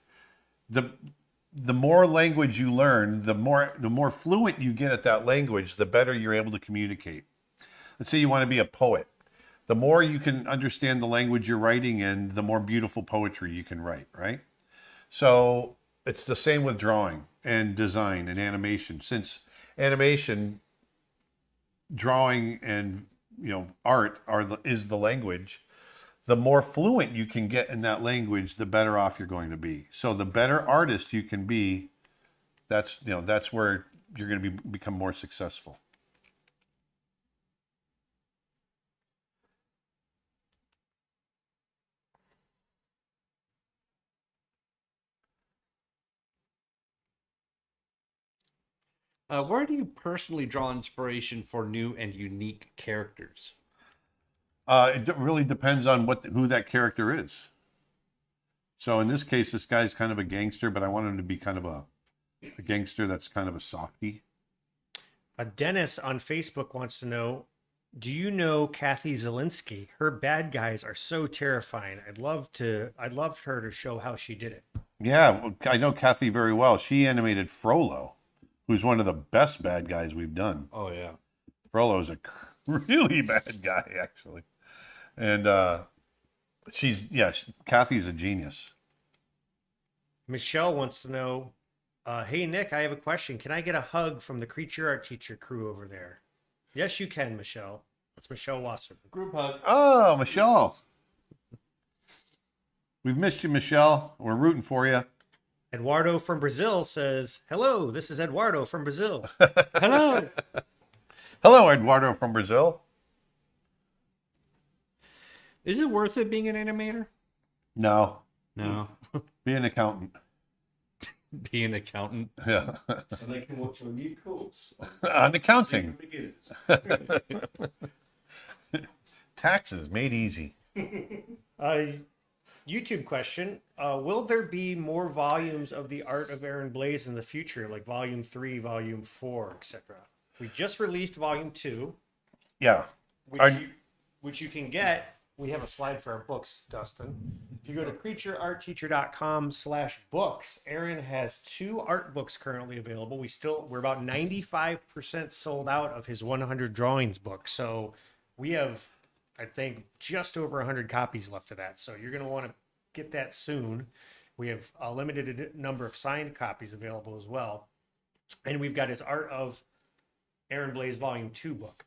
S1: the more language you learn, the more fluent you get at that language, the better you're able to communicate. Let's say you want to be a poet. The more you can understand the language you're writing in, the more beautiful poetry you can write, right? So it's the same with drawing and design and animation. Since animation drawing and art is the language, the more fluent you can get in that language, the better off you're going to be. So the better artist you can be, that's where you're going to become more successful.
S3: Where do you personally draw inspiration for new and unique characters?
S1: Really depends on who that character is. So in this case, this guy's kind of a gangster, but I want him to be kind of a gangster that's kind of a softie.
S2: Dennis on Facebook wants to know, do you know Kathy Zielinski? Her bad guys are so terrifying. I'd love her to show how she did it.
S1: Yeah, well, I know Kathy very well. She animated Frollo, who's one of the best bad guys we've done.
S3: Oh yeah.
S1: Frollo's a really bad guy, actually. And Kathy's a genius.
S2: Michelle wants to know, hey, Nick, I have a question. Can I get a hug from the Creature Art Teacher crew over there? Yes, you can, Michelle. That's Michelle Wasserman.
S3: Group hug.
S1: Oh, Michelle. We've missed you, Michelle. We're rooting for you.
S2: Eduardo from Brazil says, hello, this is Eduardo from Brazil.
S3: Hello.
S1: Hello, Eduardo from Brazil.
S3: Is it worth it being an animator?
S1: No,
S3: No.
S1: be an accountant.
S3: Be an accountant.
S1: Yeah.
S4: And they can watch your new course
S1: On accounting.
S4: Beginners.
S1: Taxes made easy.
S2: YouTube question. Will there be more volumes of the Art of Aaron Blaise in the future, like volume 3, volume 4, etc.? We just released volume 2,
S1: Yeah.
S2: which you can get. We have a slide for our books, Dustin. If you go to creatureartteacher.com/books, Aaron has 2 art books currently available. We're about 95% sold out of his 100 drawings book. So we have, I think, just over 100 copies left of that. So you're going to want to get that soon. We have a limited number of signed copies available as well. And we've got his Art of Aaron Blaise Volume 2 book.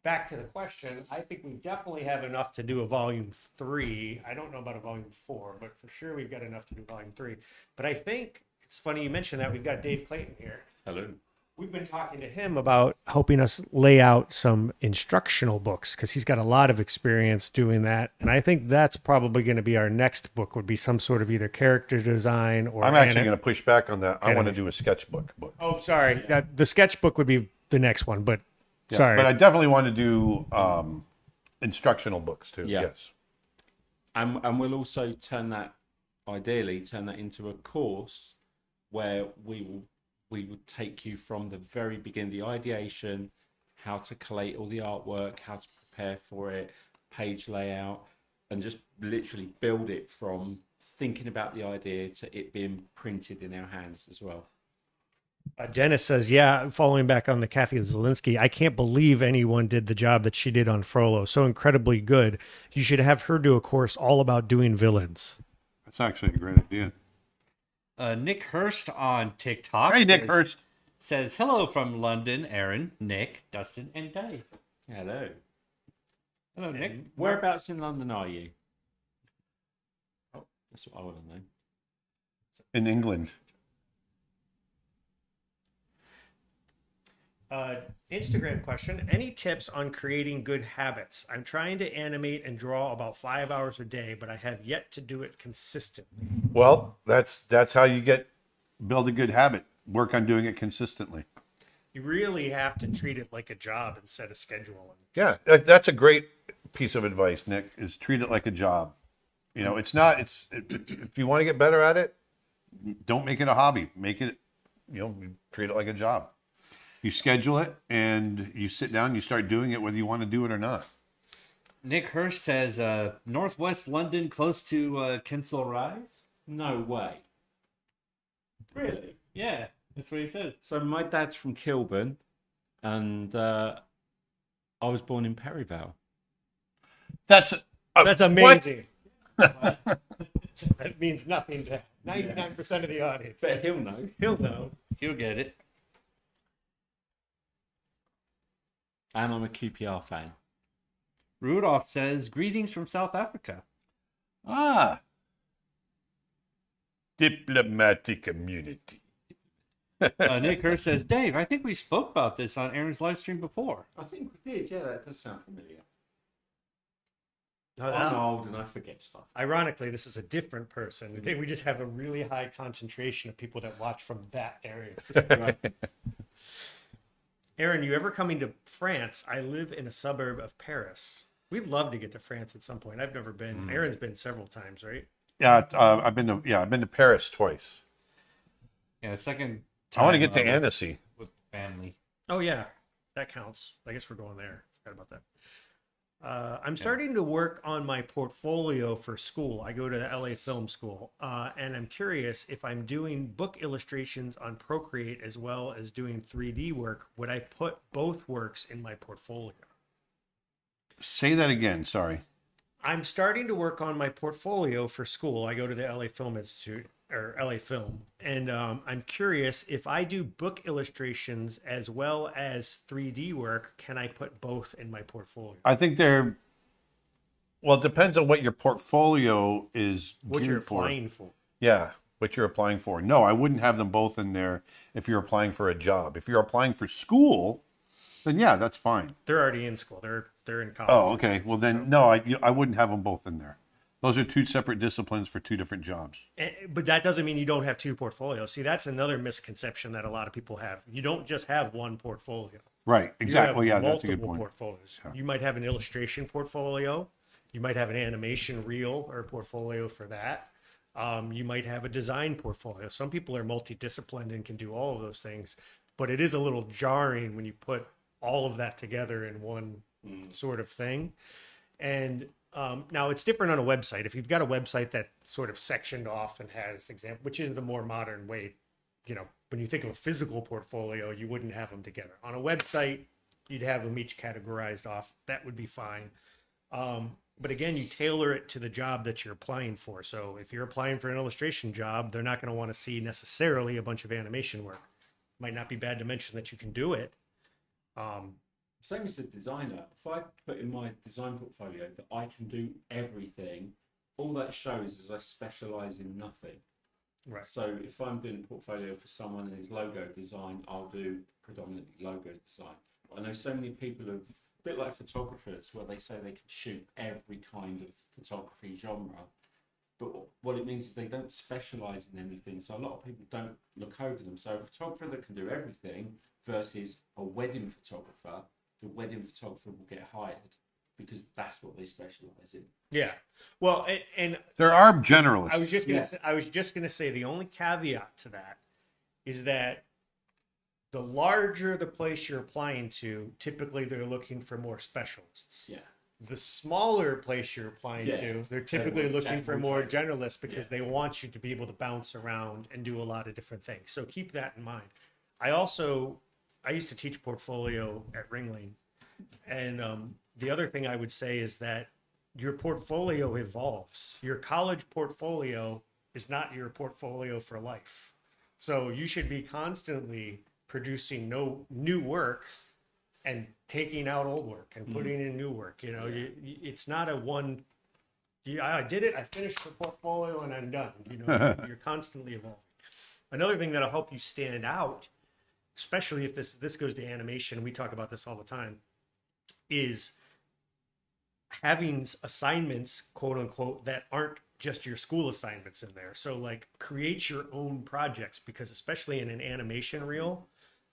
S2: Back to the question, I think we definitely have enough to do a volume 3. I don't know about a volume 4, but for sure we've got enough to do volume 3. But I think it's funny you mentioned that. We've got Dave Clayton here.
S4: Hello.
S2: We've been talking to him about helping us lay out some instructional books because he's got a lot of experience doing that. And I think that's probably going to be our next book, would be some sort of either character design or...
S1: I'm actually going to push back on that. I want to do a sketchbook book.
S2: Oh, sorry. The sketchbook would be the next one, but sorry.
S1: But I definitely want to do instructional books too.
S4: Yeah.
S1: Yes.
S4: And we'll also ideally turn that into a course where we would take you from the very beginning, the ideation, how to collate all the artwork, how to prepare for it, page layout, and just literally build it from thinking about the idea to it being printed in our hands as well.
S2: Dennis says, yeah, following back on the Kathy Zielinski, I can't believe anyone did the job that she did on Frollo. So incredibly good. You should have her do a course all about doing villains.
S1: That's actually a great idea.
S3: Nick Hurst on TikTok.
S1: Hey, Nick Hurst.
S3: Says, hello from London, Aaron, Nick, Dustin, and Dave.
S4: Hello.
S3: Hello, Nick.
S4: Whereabouts in London are you? Oh, that's what I want to know.
S1: In England.
S2: Instagram question. Any tips on creating good habits? I'm trying to animate and draw about 5 hours a day, but I have yet to do it consistently.
S1: Well, that's how you build a good habit. Work on doing it consistently.
S2: You really have to treat it like a job and set a schedule.
S1: Yeah, that's a great piece of advice, Nick, is treat it like a job. You know, if you want to get better at it, don't make it a hobby. Make it, treat it like a job. You schedule it and you sit down, you start doing it whether you want to do it or not.
S3: Nick Hurst says, Northwest London, close to Kensal Rise.
S4: No way. Really?
S3: Yeah, that's what he says.
S4: So my dad's from Kilburn, and I was born in Perivale.
S1: That's
S2: amazing. That means nothing to 99% of the audience.
S4: But he'll know.
S2: He'll know.
S3: He'll get it.
S4: And I'm a QPR fan.
S3: Rudolph says, greetings from South Africa.
S1: Ah. Diplomatic immunity.
S3: Nick Hurst says, Dave, I think we spoke about this on Aaron's live stream before.
S4: I think we did. Yeah, that does sound familiar.
S2: Uh,
S4: I'm old and I forget stuff.
S2: Ironically, this is a different person. I think we just have a really high concentration of people that watch from that area. Aaron, you ever coming to France? I live in a suburb of Paris. We'd love to get to France at some point. I've never been. Aaron's been several times, right?
S1: Yeah, I've been to Paris twice.
S3: Yeah, second
S1: I want to
S3: time,
S1: get to
S3: with-
S1: Annecy.
S3: with family.
S2: Oh yeah, that counts. I guess we're going there. Forgot about that. I'm starting to work on my portfolio for school. I go to the LA Film School, and I'm curious if I'm doing book illustrations on Procreate as well as doing 3D work. Would I put both works in my portfolio?
S1: Say that again. Sorry.
S2: I'm starting to work on my portfolio for school. I go to the LA Film Institute or LA Film, and I'm curious if I do book illustrations as well as 3D work, can I put both in my portfolio?
S1: I think well, it depends on what your portfolio is
S2: What
S1: geared
S2: you're
S1: for.
S2: applying for.
S1: Yeah, what you're applying for. No, I wouldn't have them both in there if you're applying for a job. If you're applying for school, then yeah, that's fine.
S2: They're already in school. They're in college.
S1: Oh, okay. Well, then no, I wouldn't have them both in there. Those are two separate disciplines for two different jobs.
S2: But that doesn't mean you don't have two portfolios. See, that's another misconception that a lot of people have. You don't just have one portfolio.
S1: Right.
S2: You
S1: Exactly.
S2: have
S1: Yeah, that's a good
S2: multiple
S1: point.
S2: portfolios. You might have an illustration portfolio. You might have an animation reel or portfolio for that. You might have a design portfolio. Some people are multidisciplined and can do all of those things, but it is a little jarring when you put all of that together in one sort of thing. And now it's different on a website. If you've got a website that's sort of sectioned off and has example, which is the more modern way, when you think of a physical portfolio, you wouldn't have them together. On a website, you'd have them each categorized off. That would be fine. But again, you tailor it to the job that you're applying for. So if you're applying for an illustration job, they're not going to want to see necessarily a bunch of animation work. Might not be bad to mention that you can do it.
S4: Same as a designer. If I put in my design portfolio that I can do everything, all that shows is I specialize in nothing.
S2: Right.
S4: So if I'm doing a portfolio for someone and his logo design, I'll do predominantly logo design. But I know so many people are a bit like photographers where they say they can shoot every kind of photography genre. But what it means is they don't specialize in anything. So a lot of people don't look over them. So a photographer that can do everything versus a wedding photographer, the wedding photographer will get hired because that's what they specialize in.
S2: Yeah. Well, and
S1: There are generalists.
S2: I was just gonna
S4: Yeah.
S2: say, I was just gonna say the only caveat to that is that the larger the place you're applying to, typically they're looking for more specialists.
S4: Yeah.
S2: The smaller place you're applying
S4: Yeah.
S2: to, they're typically
S4: want
S2: looking
S4: jack
S2: for
S4: of all
S2: more
S4: trades.
S2: generalists because
S4: Yeah.
S2: they want you to be able to bounce around and do a lot of different things. So keep that in mind. I used to teach portfolio at Ringling, and the other thing I would say is that your portfolio evolves. Your college portfolio is not your portfolio for life. So you should be constantly producing new work and taking out old work and putting in new work. It's not a one. I did it. I finished the portfolio and I'm done. You're constantly evolving. Another thing that'll help you stand out, especially if this goes to animation, we talk about this all the time, is having assignments, quote unquote, that aren't just your school assignments in there. So like create your own projects, because especially in an animation reel,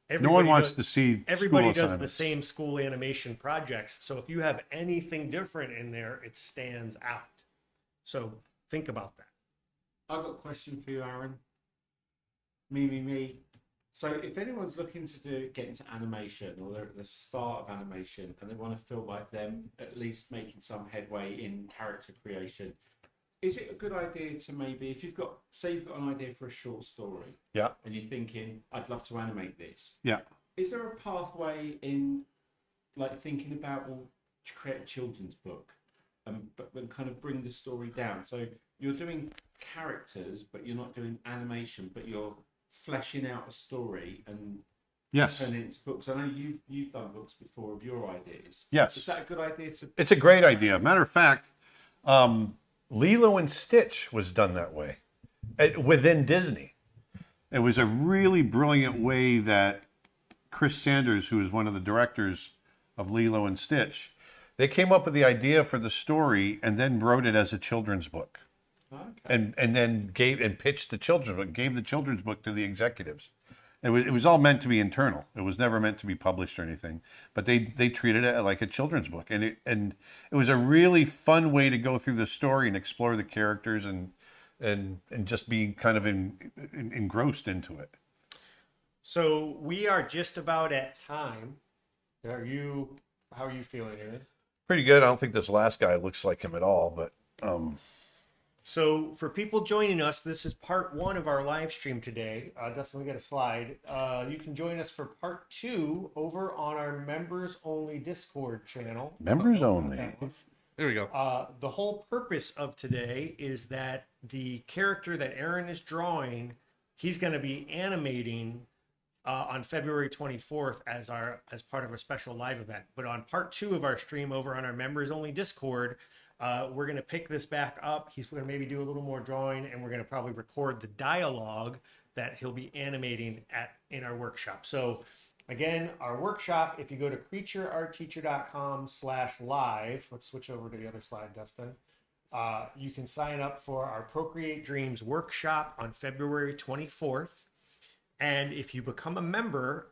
S1: No one wants to see
S2: everybody
S1: school
S2: does the
S1: assignments.
S2: same school animation projects. So if you have anything different in there, it stands out. So think about that.
S4: I've got a question for you, Aaron. Me. So if anyone's looking to get into animation, or they're at the start of animation and they want to feel like they're at least making some headway in character creation, is it a good idea to maybe, if you've got an idea for a short story,
S1: Yeah.
S4: and you're thinking, I'd love to animate this,
S1: Yeah.
S4: is there a pathway in like thinking about, well, to create a children's book but kind of bring the story down? So you're doing characters, but you're not doing animation, but you're fleshing out a story and
S1: Yes.
S4: turn it into books. I know you've done books before of your ideas.
S1: Yes.
S4: Is that a good idea to?
S1: It's a great idea. Matter of fact, Lilo and Stitch was done that way within Disney. It was a really brilliant way that Chris Sanders, who is one of the directors of Lilo and Stitch, they came up with the idea for the story and then wrote it as a children's book.
S4: Okay.
S1: And then pitched the children's book, gave the children's book to the executives. It was all meant to be internal. It was never meant to be published or anything. But they treated it like a children's book, and it was a really fun way to go through the story and explore the characters and just be kind of engrossed into it.
S2: So we are just about at time. How are you feeling, Aaron?
S1: Pretty good. I don't think this last guy looks like him at all, but
S2: So for people joining us, this is part 1 of our live stream today. Dustin, we got a slide. You can join us for part 2 over on our members only Discord channel.
S1: members only.
S3: There we go.
S2: The whole purpose of today is that the character that Aaron is drawing, he's going to be animating on February 24th as part of a special live event. But on part 2 of our stream over on our members only Discord, we're going to pick this back up. He's going to maybe do a little more drawing, and we're going to probably record the dialogue that he'll be animating in our workshop. So again, our workshop, if you go to creatureartteacher.com/live, let's switch over to the other slide, Dustin. You can sign up for our Procreate Dreams workshop on February 24th. And if you become a member,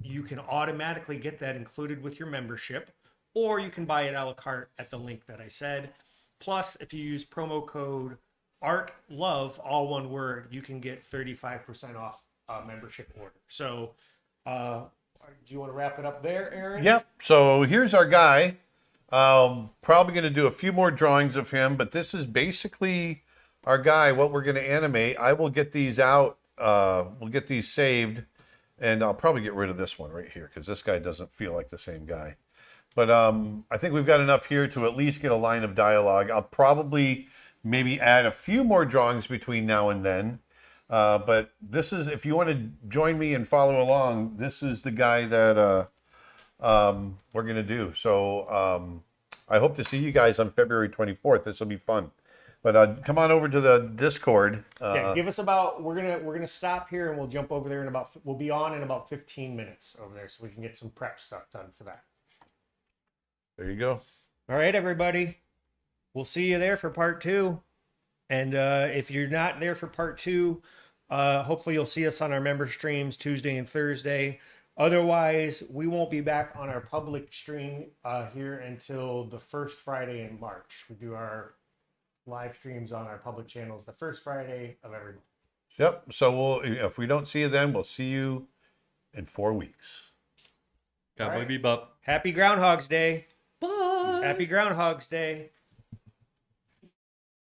S2: you can automatically get that included with your membership, or you can buy it a la carte at the link that I said. Plus, if you use promo code ARTLOVE, all one word, you can get 35% off membership order. So, do you want to wrap it up there, Aaron?
S1: Yep. So here's our guy. Probably going to do a few more drawings of him, but this is basically our guy. What we're going to animate. I will get these out. We'll get these saved, and I'll probably get rid of this one right here because this guy doesn't feel like the same guy. But I think we've got enough here to at least get a line of dialogue. I'll probably maybe add a few more drawings between now and then. But this is, if you want to join me and follow along, this is the guy that we're going to do. So I hope to see you guys on February 24th. This will be fun. But come on over to the Discord.
S2: Yeah, give us about. We're gonna stop here and we'll jump over there in about. We'll be on in about 15 minutes over there, so we can get some prep stuff done for that.
S1: There you go.
S2: All right, everybody. We'll see you there for part 2. And if you're not there for part 2, hopefully you'll see us on our member streams Tuesday and Thursday. Otherwise, we won't be back on our public stream here until the first Friday in March. We do our live streams on our public channels the first Friday of every month.
S1: Yep. So if we don't see you then, we'll see you in 4 weeks.
S3: Cowboy
S2: right.
S3: Bebop.
S2: Happy Groundhog's Day.
S5: Bye.
S2: Happy Groundhog's Day.